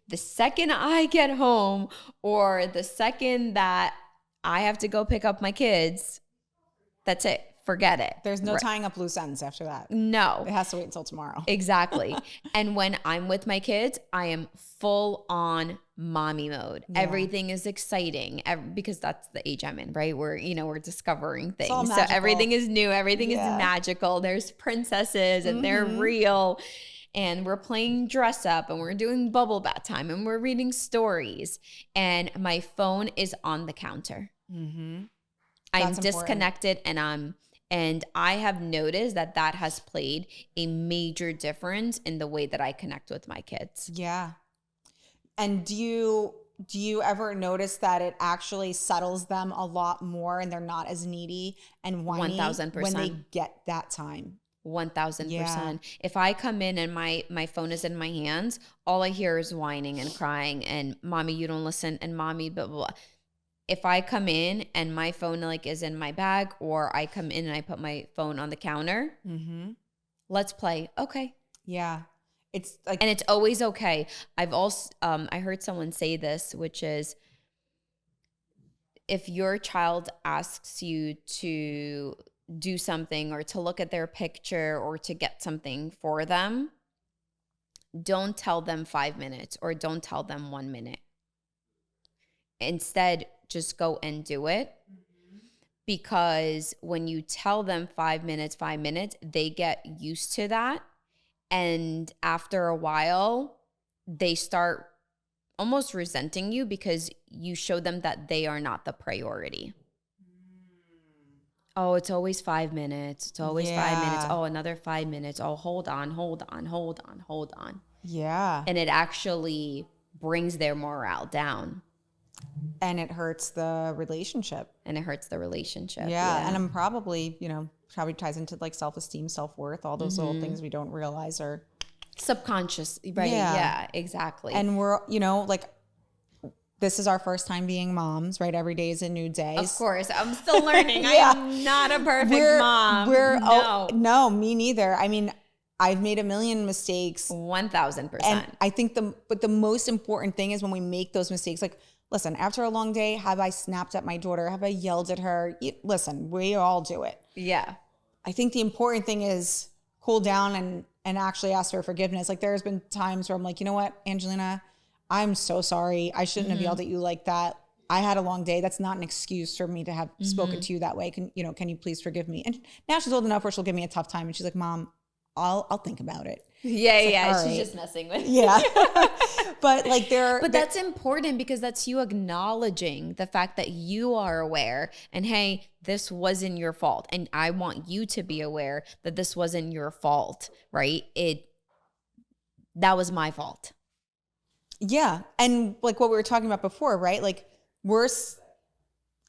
the second I get home or the second that I have to go pick up my kids, that's it. forget it. There's no tying up loose ends after that. No. It has to wait until tomorrow. Exactly. And when I'm with my kids, I am full on mommy mode. Yeah. Everything is exciting because that's the age I'm in, right? We're discovering things. So everything is new. Everything is magical. There's princesses and they're real. And we're playing dress up and we're doing bubble bath time and we're reading stories. And my phone is on the counter. I'm disconnected and I have noticed that has played a major difference in the way that I connect with my kids. Yeah. And do you ever notice that it actually settles them a lot more and they're not as needy and whiny 1000%. When they get that time? 1000%. Yeah. If I come in and my phone is in my hands, all I hear is whining and crying and mommy, you don't listen, and mommy, blah, blah, blah. If I come in and my phone like is in my bag, or I come in and I put my phone on the counter, let's play. Okay. Yeah. It's like, and it's always okay. I've also, I heard someone say this, which is if your child asks you to do something or to look at their picture or to get something for them, don't tell them 5 minutes or don't tell them 1 minute. Instead, just go and do it. Because when you tell them 5 minutes, they get used to that. And after a while, they start almost resenting you because you show them that they are not the priority. Oh, it's always 5 minutes. It's always 5 minutes. Oh, another 5 minutes. Oh, hold on. Yeah. And it actually brings their morale down. And it hurts the relationship. Yeah. And I'm probably ties into like self-esteem, self-worth, all those little things we don't realize are subconscious. Right. Yeah, exactly. And we're, this is our first time being moms, right? Every day is a new day. Of course. I'm still learning. I am not a perfect mom. No, me neither. I mean, I've made a million mistakes. 1000%. And I think the most important thing is when we make those mistakes, like, listen, after a long day, have I snapped at my daughter? Have I yelled at her? Listen, we all do it. Yeah. I think the important thing is cool down and actually ask for forgiveness. Like there's been times where I'm like, you know what, Angelina, I'm so sorry. I shouldn't have yelled at you like that. I had a long day. That's not an excuse for me to have spoken to you that way. Can you please forgive me? And now she's old enough where she'll give me a tough time. And she's like, Mom, I'll think about it. Yeah. She's just messing with you. Yeah. But that's important because that's you acknowledging the fact that you are aware and hey, this wasn't your fault. And I want you to be aware that this wasn't your fault, right? That was my fault. Yeah. And like what we were talking about before, right? Like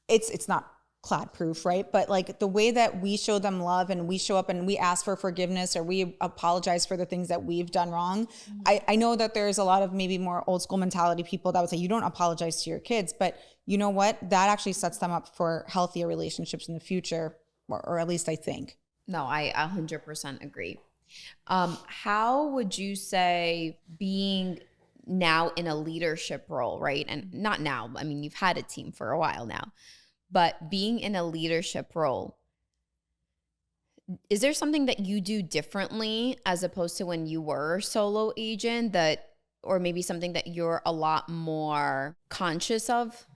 it's not cloud proof, right? But like the way that we show them love and we show up and we ask for forgiveness or we apologize for the things that we've done wrong. I know that there's a lot of maybe more old school mentality people that would say you don't apologize to your kids, but you know what? That actually sets them up for healthier relationships in the future, or at least I think. No, I 100% agree. How would you say being now in a leadership role, right? And not now, I mean, you've had a team for a while now. But being in a leadership role, is there something that you do differently as opposed to when you were solo agent or maybe something that you're a lot more conscious of?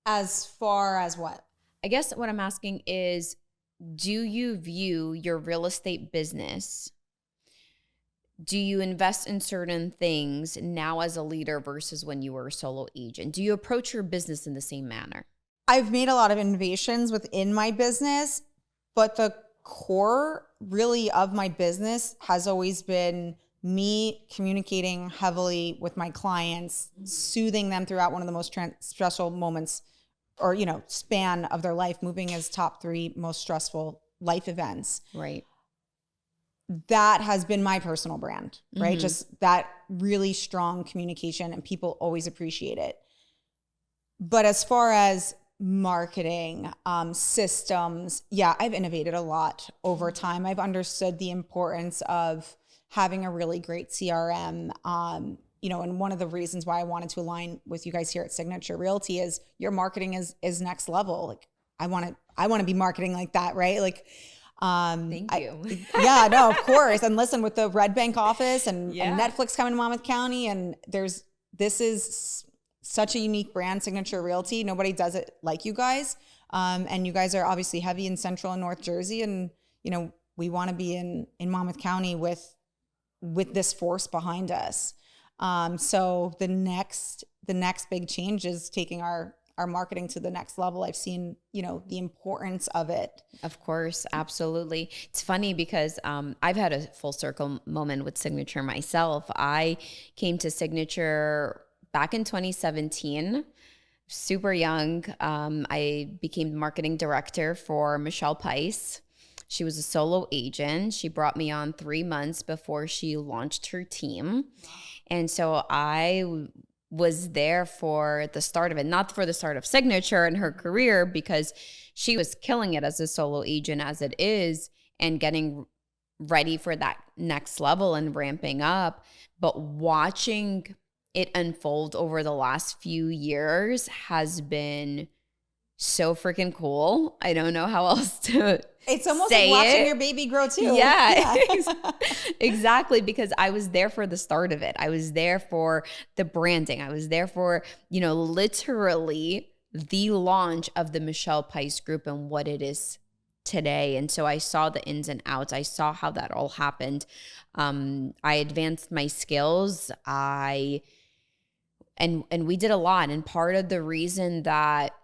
As far as what? I guess what I'm asking is, do you view your real estate business? Do you invest in certain things now as a leader versus when you were a solo agent? Do you approach your business in the same manner? I've made a lot of innovations within my business, but the core really of my business has always been me communicating heavily with my clients, soothing them throughout one of the most stressful moments or, span of their life, moving as top 3 most stressful life events. Right. That has been my personal brand, right? Just that really strong communication, and people always appreciate it. But as far as marketing, systems, I've innovated a lot over time. I've understood the importance of having a really great CRM. And one of the reasons why I wanted to align with you guys here at Signature Realty is your marketing is next level. Like I want to be marketing like that, right? Like, Thank you. yeah, no, of course. And listen, with the Red Bank office and Yeah. Netflix coming to Monmouth County, and this is such a unique brand, Signature Realty. Nobody does it like you guys. And you guys are obviously heavy in Central and North Jersey, and you know we want to be in Monmouth County with this force behind us. So the next big change is taking our marketing to the next level. I've seen, you know, the importance of it. Of course, absolutely. It's funny because I've had a full circle moment with Signature myself. I came to Signature back in 2017, super young. I became marketing director for Michelle Pice. She was a solo agent. She brought me on 3 months before she launched her team. And so I was there for the start of it, not for the start of Signature and her career, because she was killing it as a solo agent as it is and getting ready for that next level and ramping up. But watching it unfold over the last few years has been so freaking cool. I don't know how else to It's almost say like watching it. your baby grow too. Yeah. Exactly, because I was there for the start of it. I was there for the branding. I was there for, you know, literally the launch of the Michelle Pice Group and what it is today. And so I saw the ins and outs. I saw how that all happened. I advanced my skills. And we did a lot. And part of the reason that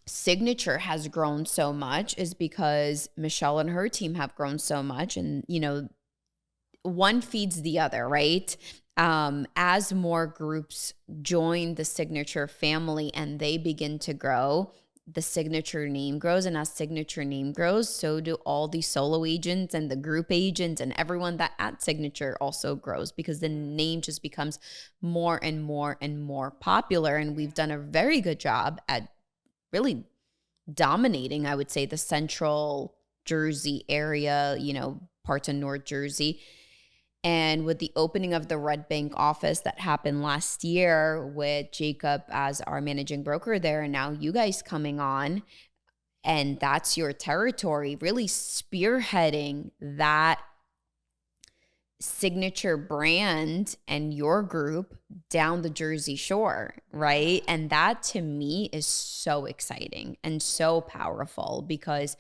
Signature has grown so much is because Michelle and her team have grown so much, and you know, one feeds the other, right? As more groups join the Signature family and they begin to grow, the Signature name grows, and as Signature name grows, so do all the solo agents and the group agents and everyone that at Signature also grows, because the name just becomes more and more and more popular. And we've done a very good job at really dominating, I would say, the Central Jersey area, you know, parts of North Jersey. And with the opening of the Red Bank office that happened last year with Jacob as our managing broker there, and now you guys coming on, and that's your territory, really spearheading that Signature brand and your group down the Jersey Shore, right? And that to me is so exciting and so powerful, because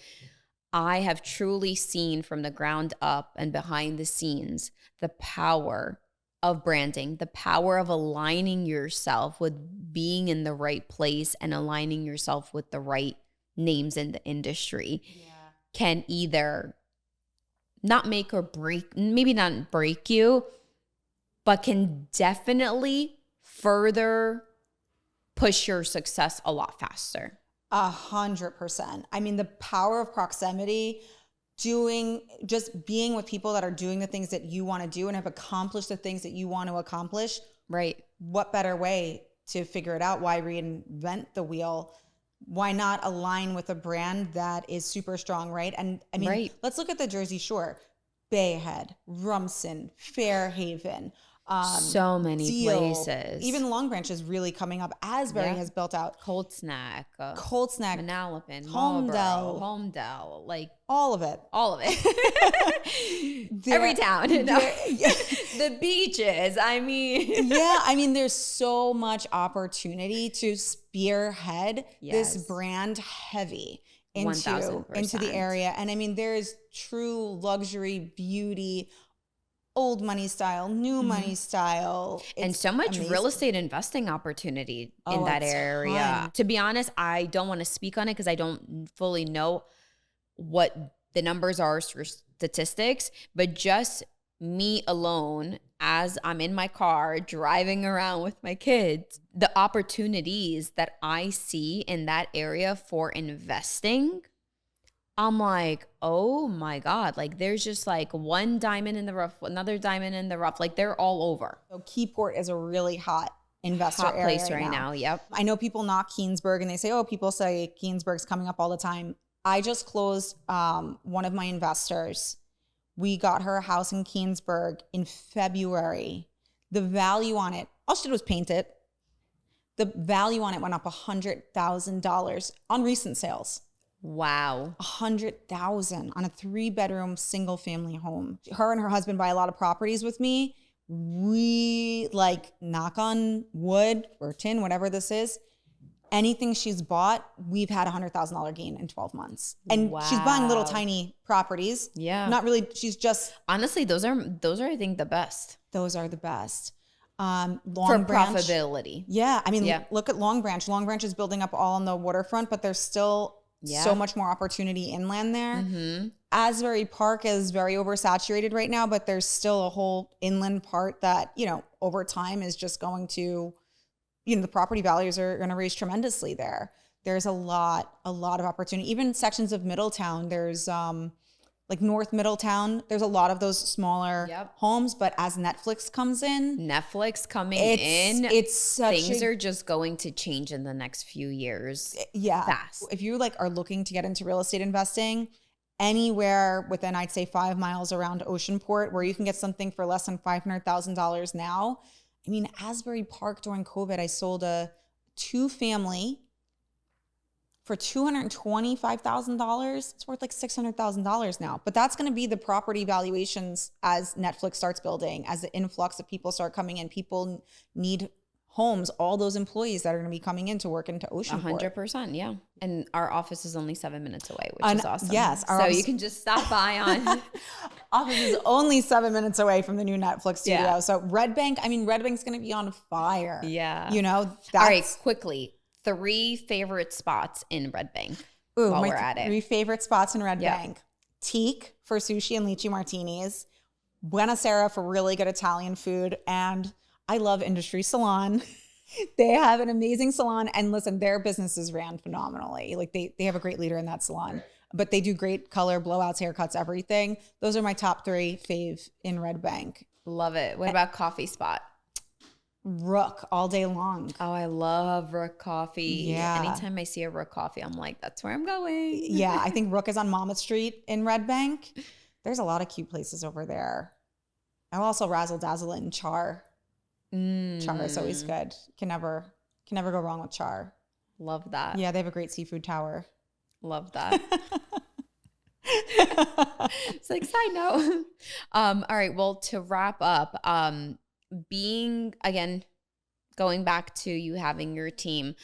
I have truly seen from the ground up and behind the scenes the power of branding, the power of aligning yourself with being in the right place and aligning yourself with the right names in the industry. Can either not make or break, maybe not break you, but can definitely further push your success a lot faster. 100%. I mean, the power of proximity, just being with people that are doing the things that you want to do and have accomplished the things that you want to accomplish. Right. What better way to figure it out? Why reinvent the wheel? Why not align with a brand that is super strong, right? And I mean, Let's look at the Jersey Shore. Bayhead, Rumson, Fairhaven. So many Deal. places. Even Long Branch is really coming up. Asbury has built out. Cold Snack. Manalapan. Holmdel. Like all of it. Every town. The beaches. I mean. Yeah. I mean, there's so much opportunity to spearhead this brand heavy into the area. And I mean, there's true luxury, beauty, old money style, new money style. And so much amazing. Real estate investing opportunity in that area. To be honest, I don't want to speak on it because I don't fully know what the numbers are for statistics, but just me alone, as I'm in my car driving around with my kids, the opportunities that I see in that area for investing, I'm like, oh my God, like there's just like one diamond in the rough, another diamond in the rough, like they're all over. So Keyport is a really hot investor area place right now. Yep. I know people knock Keensburg and they say, oh, people say Keensburg's coming up all the time. I just closed one of my investors. We got her a house in Keensburg in February. The value on it, all she did was paint it. The value on it went up $100,000 on recent sales. Wow. 100,000 on a 3-bedroom single family home. Her and her husband buy a lot of properties with me. We like, knock on wood or tin, whatever this is. Anything she's bought, we've had $100,000 gain in 12 months. And she's buying little tiny properties. Yeah. Not really, she's just. Honestly, those are I think the best. Those are the best. For Long Branch. profitability. Yeah. I mean, look at Long Branch. Long Branch is building up all on the waterfront, but there's still so much more opportunity inland there. Asbury Park is very oversaturated right now, but there's still a whole inland part that, you know, over time is just going to, you know, the property values are going to raise tremendously there. There's a lot of opportunity. Even sections of Middletown, there's like North Middletown, there's a lot of those smaller homes, but as Netflix comes in. It's such things are just going to change in the next few years. Yeah. Fast. If you like are looking to get into real estate investing, anywhere within, I'd say 5 miles around Oceanport, where you can get something for less than $500,000 now. I mean, Asbury Park during COVID, I sold a 2-family for $225,000. It's worth like $600,000 now. But that's going to be the property valuations as Netflix starts building, as the influx of people start coming in. People need homes, all those employees that are going to be coming in to work into Oceanport. 100%, yeah. And our office is only 7 minutes away, which is awesome. Yes. So you can just stop by on. Office is only 7 minutes away from the new Netflix studio. Yeah. So Red Bank's going to be on fire. Yeah. You know, all right, quickly. 3 favorite spots in Red Bank. Ooh, while my we're at it. 3 favorite spots in Red Bank. Teak for sushi and lychee martinis. Buena Sera for really good Italian food. And I love Industry Salon. They have an amazing salon. And listen, their business is ran phenomenally. Like they have a great leader in that salon. But they do great color, blowouts, haircuts, everything. Those are my top 3 fave in Red Bank. Love it. What about coffee spot? Rook all day long. Oh, I love Rook coffee. Yeah. Anytime I see a Rook coffee, I'm like, that's where I'm going. Yeah. I think Rook is on Monmouth Street in Red Bank. There's a lot of cute places over there. I'll also razzle dazzle it in Char. Char is always good. Can never go wrong with Char. Love that. Yeah. They have a great seafood tower. Love that. It's like side note. All right. Well, to wrap up, going back to you having your team,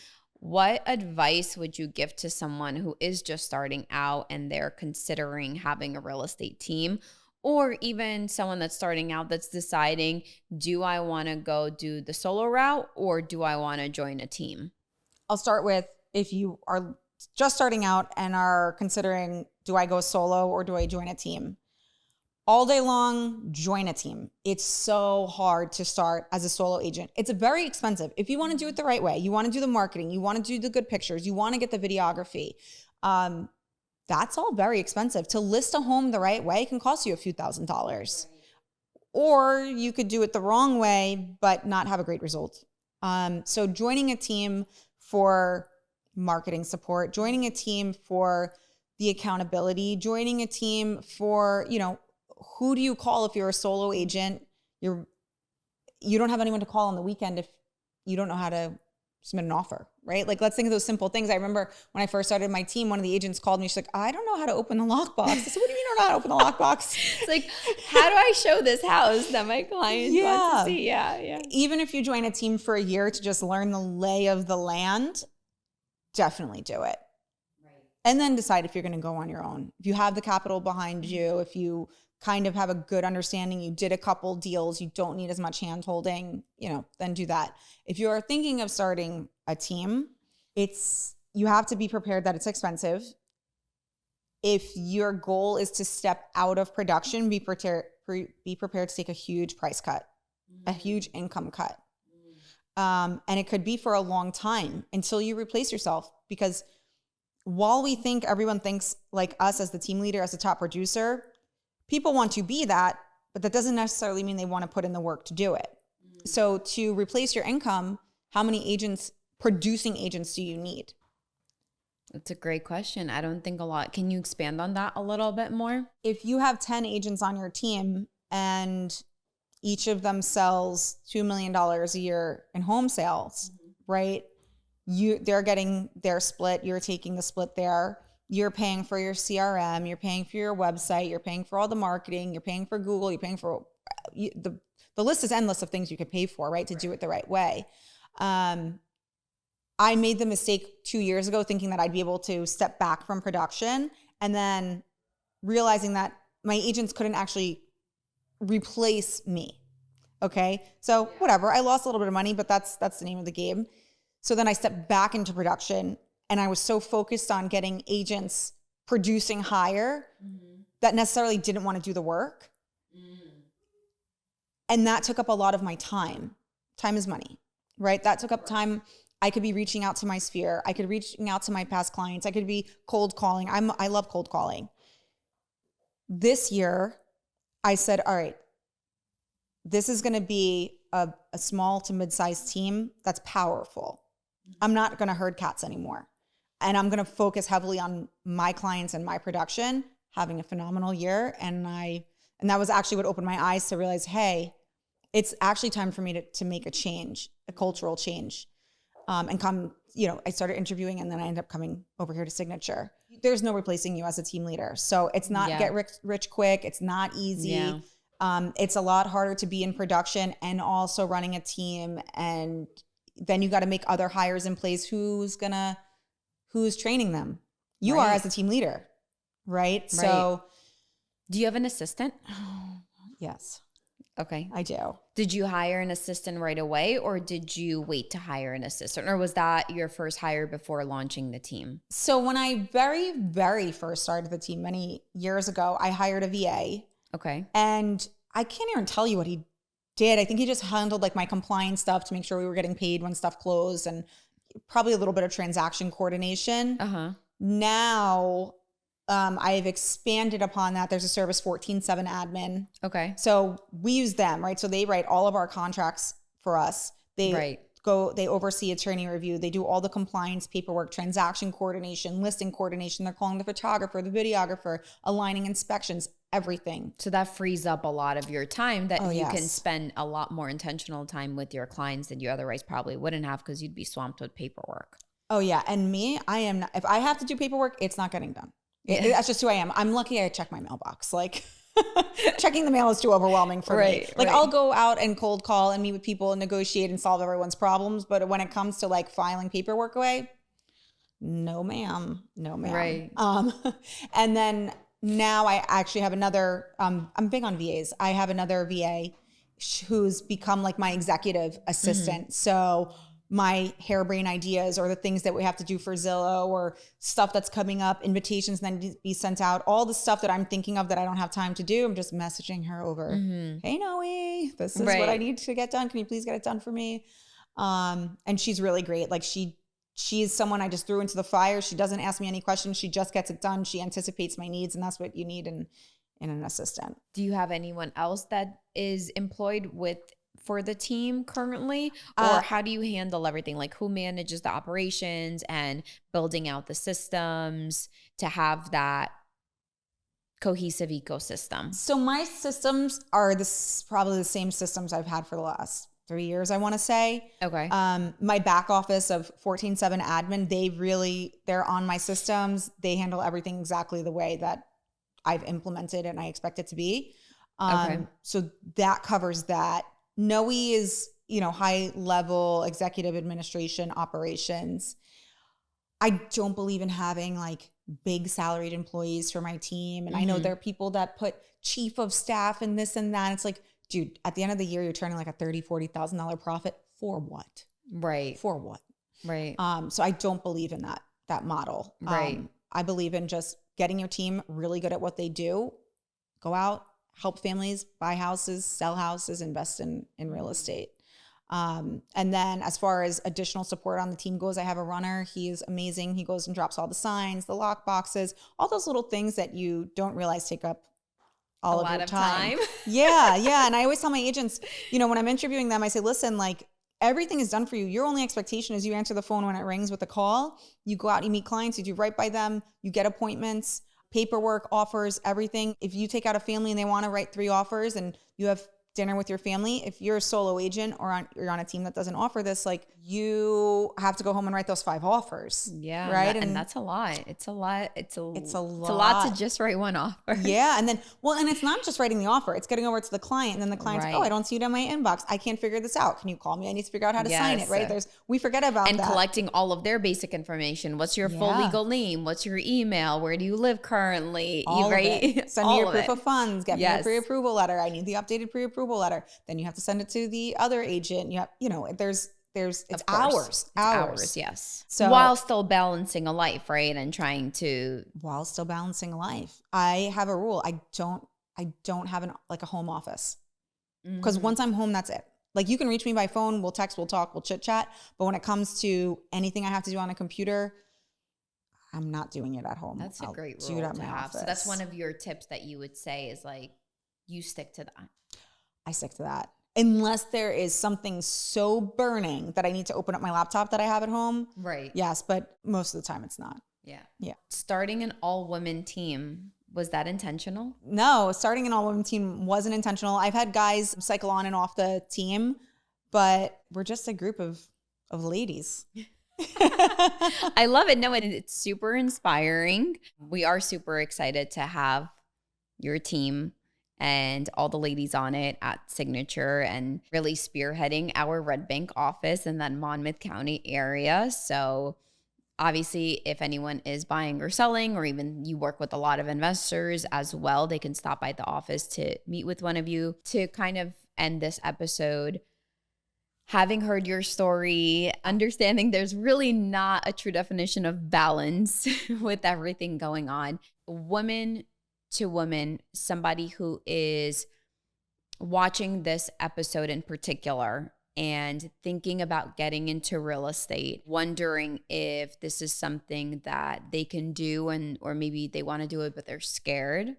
what advice would you give to someone who is just starting out and they're considering having a real estate team, or even someone that's starting out that's deciding, do I want to go do the solo route or do I want to join a team? I'll start with, if you are just starting out and are considering, do I go solo or do I join a team? All day long, join a team. It's so hard to start as a solo agent. It's very expensive. If you want to do it the right way, you want to do the marketing, you want to do the good pictures, you want to get the videography, that's all very expensive. To list a home the right way can cost you a few $1,000s. Or you could do it the wrong way, but not have a great result. So joining a team for marketing support, joining a team for the accountability, joining a team for, you know, who do you call if you're a solo agent? You don't have anyone to call on the weekend if you don't know how to submit an offer, right? Like, let's think of those simple things. I remember when I first started my team, one of the agents called me. She's like, I don't know how to open the lockbox. I said, what do you mean you don't know how to open the lockbox? It's like, how do I show this house that my clients want to see? Yeah. Even if you join a team for a year to just learn the lay of the land, definitely do it. Right. And then decide if you're going to go on your own. If you have the capital behind you, if you kind of have a good understanding, you did a couple deals, you don't need as much hand holding, you know, then do that. If you are thinking of starting a team, you have to be prepared that it's expensive. If your goal is to step out of production, be prepared to take a huge price cut, a huge income cut. And it could be for a long time until you replace yourself, because while everyone thinks like us as the team leader, as the top producer, people want to be that, but that doesn't necessarily mean they want to put in the work to do it. So to replace your income, how many producing agents do you need? That's a great question. I don't think a lot. Can you expand on that a little bit more? If you have 10 agents on your team and each of them sells $2 million a year in home sales, right? They're getting their split, you're taking the split there. you're paying for your CRM, you're paying for your website, you're paying for all the marketing, you're paying for Google, you're paying for the list is endless of things you could pay for, right? To do it the right way. I made the mistake 2 years ago thinking that I'd be able to step back from production, and then realizing that my agents couldn't actually replace me. Okay. So whatever, I lost a little bit of money, but that's the name of the game. So then I stepped back into production, and I was so focused on getting agents producing higher that necessarily didn't want to do the work. And that took up a lot of my time. Time is money, right? That took up time. I could be reaching out to my sphere. I could be reaching out to my past clients. I could be cold calling. I love cold calling. This year, I said, all right, this is going to be a small to mid-sized team that's powerful. I'm not going to herd cats anymore. And I'm going to focus heavily on my clients and my production, having a phenomenal year. And that was actually what opened my eyes to realize, hey, it's actually time for me to make a change, a cultural change. And come, I started interviewing, and then I ended up coming over here to Signature. There's no replacing you as a team leader. So it's not get rich quick. It's not easy. Yeah. It's a lot harder to be in production and also running a team. And then you got to make other hires in place. Who's training them? You are as a team leader, right? So do you have an assistant? Yes. Okay. I do. Did you hire an assistant right away, or did you wait to hire an assistant, or was that your first hire before launching the team? So when I very, very first started the team many years ago, I hired a VA. Okay. And I can't even tell you what he did. I think he just handled like my compliance stuff to make sure we were getting paid when stuff closed, and probably a little bit of transaction coordination. Now, I've expanded upon that. There's a service 14/7 admin. Okay. So we use them, right? So they write all of our contracts for us. They oversee attorney review. They do all the compliance paperwork, transaction coordination, listing coordination. They're calling the photographer, the videographer, aligning inspections, everything. So that frees up a lot of your time that you can spend a lot more intentional time with your clients that you otherwise probably wouldn't have, because you'd be swamped with paperwork. Oh yeah. And me, I am not, if I have to do paperwork, it's not getting done. That's just who I am. I'm lucky I check my mailbox. Like checking the mail is too overwhelming for me. Like I'll go out and cold call and meet with people and negotiate and solve everyone's problems. But when it comes to like filing paperwork away, no ma'am. No ma'am. Right. And then now I actually have another, I'm big on VAs. I have another VA who's become like my executive assistant. So my harebrained ideas, or the things that we have to do for Zillow, or stuff that's coming up, invitations that need to be sent out, all the stuff that I'm thinking of that I don't have time to do, I'm just messaging her over. Hey, Noe, this is what I need to get done. Can you please get it done for me? And she's really great. Like she's someone I just threw into the fire. She doesn't ask me any questions. She just gets it done. She anticipates my needs, and that's what you need in an assistant. Do you have anyone else that is employed for the team currently, or how do you handle everything? Like who manages the operations and building out the systems to have that cohesive ecosystem? So my systems are probably the same systems I've had for the last 3 years, I want to say. Okay. My back office of 14/7 admin, they're on my systems. They handle everything exactly the way that I've implemented and I expect it to be. So that covers that. Noe is, high level executive administration operations. I don't believe in having like big salaried employees for my team. And I know there are people that put chief of staff and this and that. It's like, dude, at the end of the year, you're turning like a $30,000, $40,000 profit for what? Right. For what? Right. So I don't believe in that model. Right. I believe in just getting your team really good at what they do. Go out, help families buy houses, sell houses, invest in real estate. And then as far as additional support on the team goes, I have a runner. He is amazing. He goes and drops all the signs, the lock boxes, all those little things that you don't realize take up all of your time. Yeah. And I always tell my agents, when I'm interviewing them, I say, listen, like everything is done for you. Your only expectation is you answer the phone when it rings with a call. You go out, you meet clients, you do right by them, you get appointments, paperwork, offers, everything. If you take out a family and they want to write 3 offers and you have dinner with your family, if you're a solo agent or you're on a team that doesn't offer this, like you have to go home and write those 5 offers. Yeah. Right. And that's a lot. It's a lot. It's a lot. It's a To just write one offer. Yeah. And then, and it's not just writing the offer. It's getting over to the client. And then the client's like, oh, I don't see it in my inbox. I can't figure this out. Can you call me? I need to figure out how to sign it. Right. We forget about and that. Collecting all of their basic information. What's your full legal name? What's your email? Where do you live currently? All right. Of it. Send me your proof of funds. Get me a pre-approval letter. I need the updated pre-approval letter. Then you have to send it to the other agent. You have, there's it's hours. Yes. So while still balancing a life, right? And trying to. While still balancing a life. I have a rule. I don't have a home office. Because once I'm home, that's it. Like you can reach me by phone. We'll text, we'll talk, we'll chit chat. But when it comes to anything I have to do on a computer, I'm not doing it at home. That's a great rule to have. Office. So that's one of your tips that you would say is like, you stick to that. I stick to that. Unless there is something so burning that I need to open up my laptop that I have at home. Right. Yes, but most of the time it's not. Yeah. Yeah. Starting an all-women team, was that intentional? No, starting an all-women team wasn't intentional. I've had guys cycle on and off the team, but we're just a group of ladies. I love it. No, it's super inspiring. We are super excited to have your team and all the ladies on it at Signature and really spearheading our Red Bank office in that Monmouth County area. So obviously, if anyone is buying or selling, or even you work with a lot of investors as well, they can stop by the office to meet with one of you. To kind of end this episode, having heard your story, understanding there's really not a true definition of balance with everything going on. Woman to woman, somebody who is watching this episode in particular and thinking about getting into real estate, wondering if this is something that they can do or maybe they want to do it, but they're scared,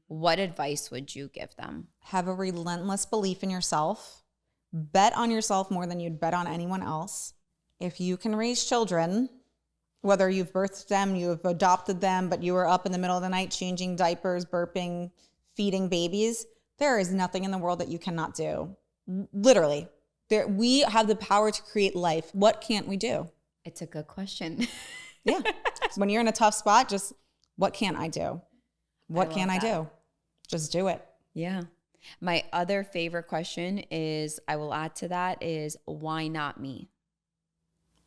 what advice would you give them? Have a relentless belief in yourself. Bet on yourself more than you'd bet on anyone else. If you can raise children, whether you've birthed them, you've adopted them, but you were up in the middle of the night changing diapers, burping, feeding babies, there is nothing in the world that you cannot do. Literally. We have the power to create life. What can't we do? It's a good question. Yeah. So when you're in a tough spot, just what can't I do? What can I do? Just do it. Yeah. My other favorite question is, I will add to that, is why not me?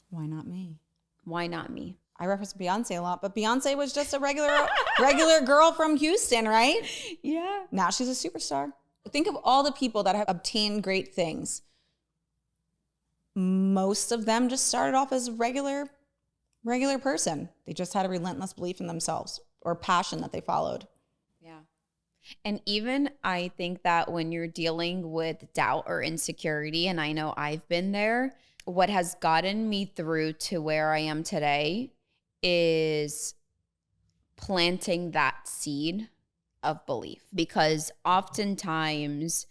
Why not me? Why not me? I reference Beyonce a lot, but Beyonce was just a regular girl from Houston, right? Yeah. Now she's a superstar. Think of all the people that have obtained great things. Most of them just started off as a regular person. They just had a relentless belief in themselves or passion that they followed. Yeah. And even I think that when you're dealing with doubt or insecurity, and I know I've been there, what has gotten me through to where I am today is planting that seed of belief. Because oftentimes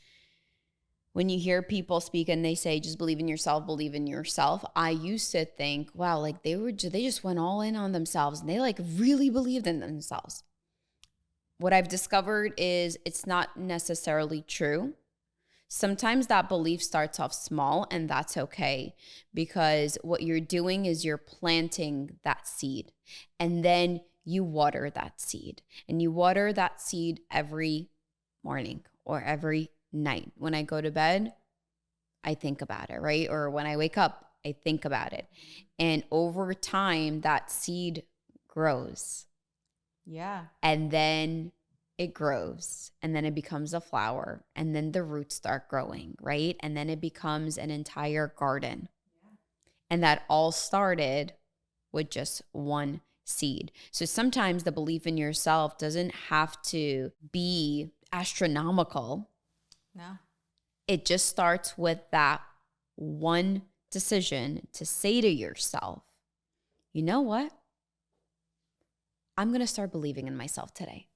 when you hear people speak and they say, just believe in yourself, I used to think, wow, like they just went all in on themselves and they like really believed in themselves. What I've discovered is it's not necessarily true. Sometimes that belief starts off small, and that's okay, because what you're doing is you're planting that seed, and then you water that seed, and you water that seed every morning or every night. When I go to bed, I think about it, right? Or when I wake up, I think about it. And over time, that seed grows. Yeah. And then it grows, and then it becomes a flower, and then the roots start growing, right? And then it becomes an entire garden. Yeah. And that all started with just one seed. So sometimes the belief in yourself doesn't have to be astronomical. No. It just starts with that one decision to say to yourself, you know what? I'm going to start believing in myself today.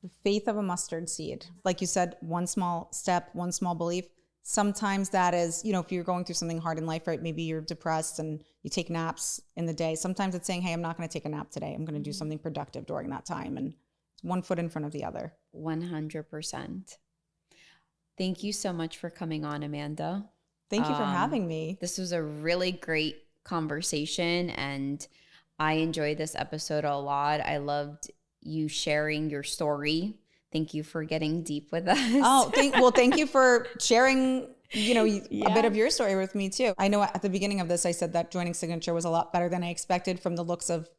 The faith of a mustard seed. Like you said, one small step, one small belief. Sometimes that is, if you're going through something hard in life, right? Maybe you're depressed and you take naps in the day. Sometimes it's saying, hey, I'm not going to take a nap today. I'm going to do something productive during that time. And it's one foot in front of the other. 100%. Thank you so much for coming on, Amanda. Thank you for having me. This was a really great conversation, and I enjoyed this episode a lot. I loved you sharing your story. Thank you for getting deep with us. Oh, thank you for sharing, a bit of your story with me too. I know at the beginning of this, I said that joining Signature was a lot better than I expected from the looks of,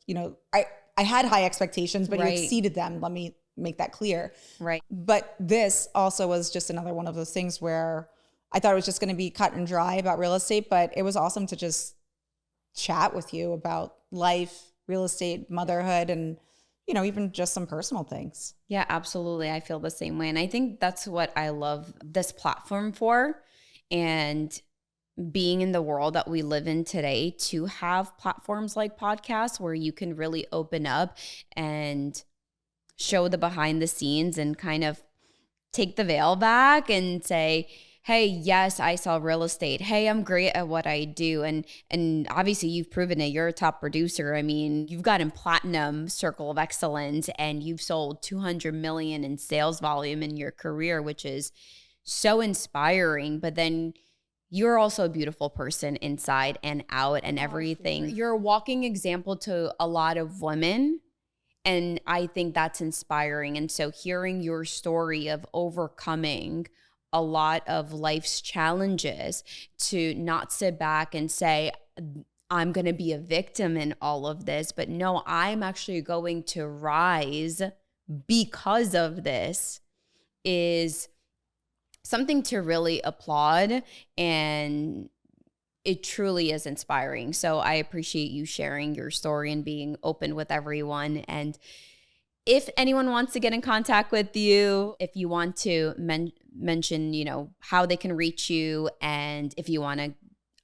I had high expectations, but you exceeded them. Let me make that clear. Right. But this also was just another one of those things where I thought it was just going to be cut and dry about real estate, but it was awesome to just chat with you about life, real estate, motherhood, and even just some personal things. Yeah, absolutely. I feel the same way. And I think that's what I love this platform for. And being in the world that we live in today, to have platforms like podcasts where you can really open up and show the behind the scenes and kind of take the veil back and say, hey, yes, I sell real estate. Hey, I'm great at what I do. And obviously you've proven it. You're a top producer. I mean, you've gotten platinum circle of excellence and you've sold 200 million in sales volume in your career, which is so inspiring. But then you're also a beautiful person inside and out and everything. You're a walking example to a lot of women. And I think that's inspiring. And so hearing your story of overcoming a lot of life's challenges, to not sit back and say, I'm going to be a victim in all of this, but no, I'm actually going to rise because of this, is something to really applaud. And it truly is inspiring. So I appreciate you sharing your story and being open with everyone. And if anyone wants to get in contact with you, if you want to mention, how they can reach you, and if you want to,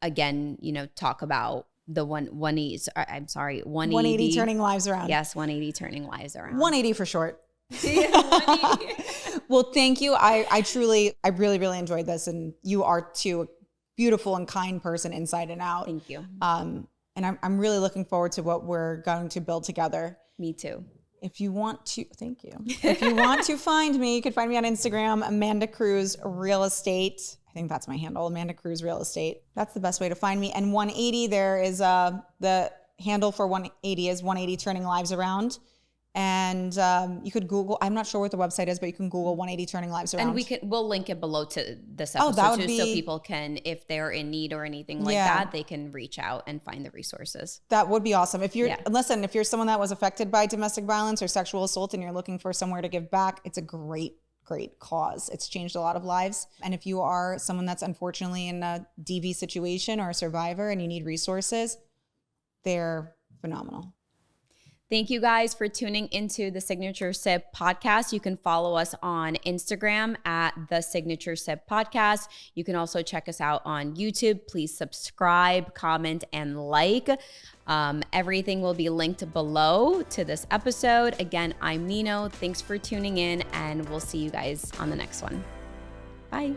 again, talk about the 180 turning lives around. Yes, 180 turning lives around. 180 for short. Yeah, 180. Well, thank you. I really, really enjoyed this, and you are too a beautiful and kind person inside and out. Thank you. And I'm really looking forward to what we're going to build together. Me too. If you want to, thank you. If you want to find me, you can find me on Instagram, Amanda Cruz Real Estate. I think that's my handle, Amanda Cruz Real Estate. That's the best way to find me. And 180, there is the handle for 180 is 180 Turning Lives Around. And you could Google, I'm not sure what the website is, but you can Google 180 Turning Lives Around. And we'll link it below to this episode that would too, be, so people can, if they're in need or anything like that, they can reach out and find the resources. That would be awesome. If you're, listen, if you're someone that was affected by domestic violence or sexual assault and you're looking for somewhere to give back, it's a great cause. It's changed a lot of lives. And if you are someone that's unfortunately in a DV situation or a survivor and you need resources, they're phenomenal. Thank you guys for tuning into the Signature Sip podcast. You can follow us on Instagram at the Signature Sip podcast. You can also check us out on YouTube. Please subscribe, comment, and like. Everything will be linked below to this episode. Again, I'm Nino. Thanks for tuning in, and we'll see you guys on the next one. Bye.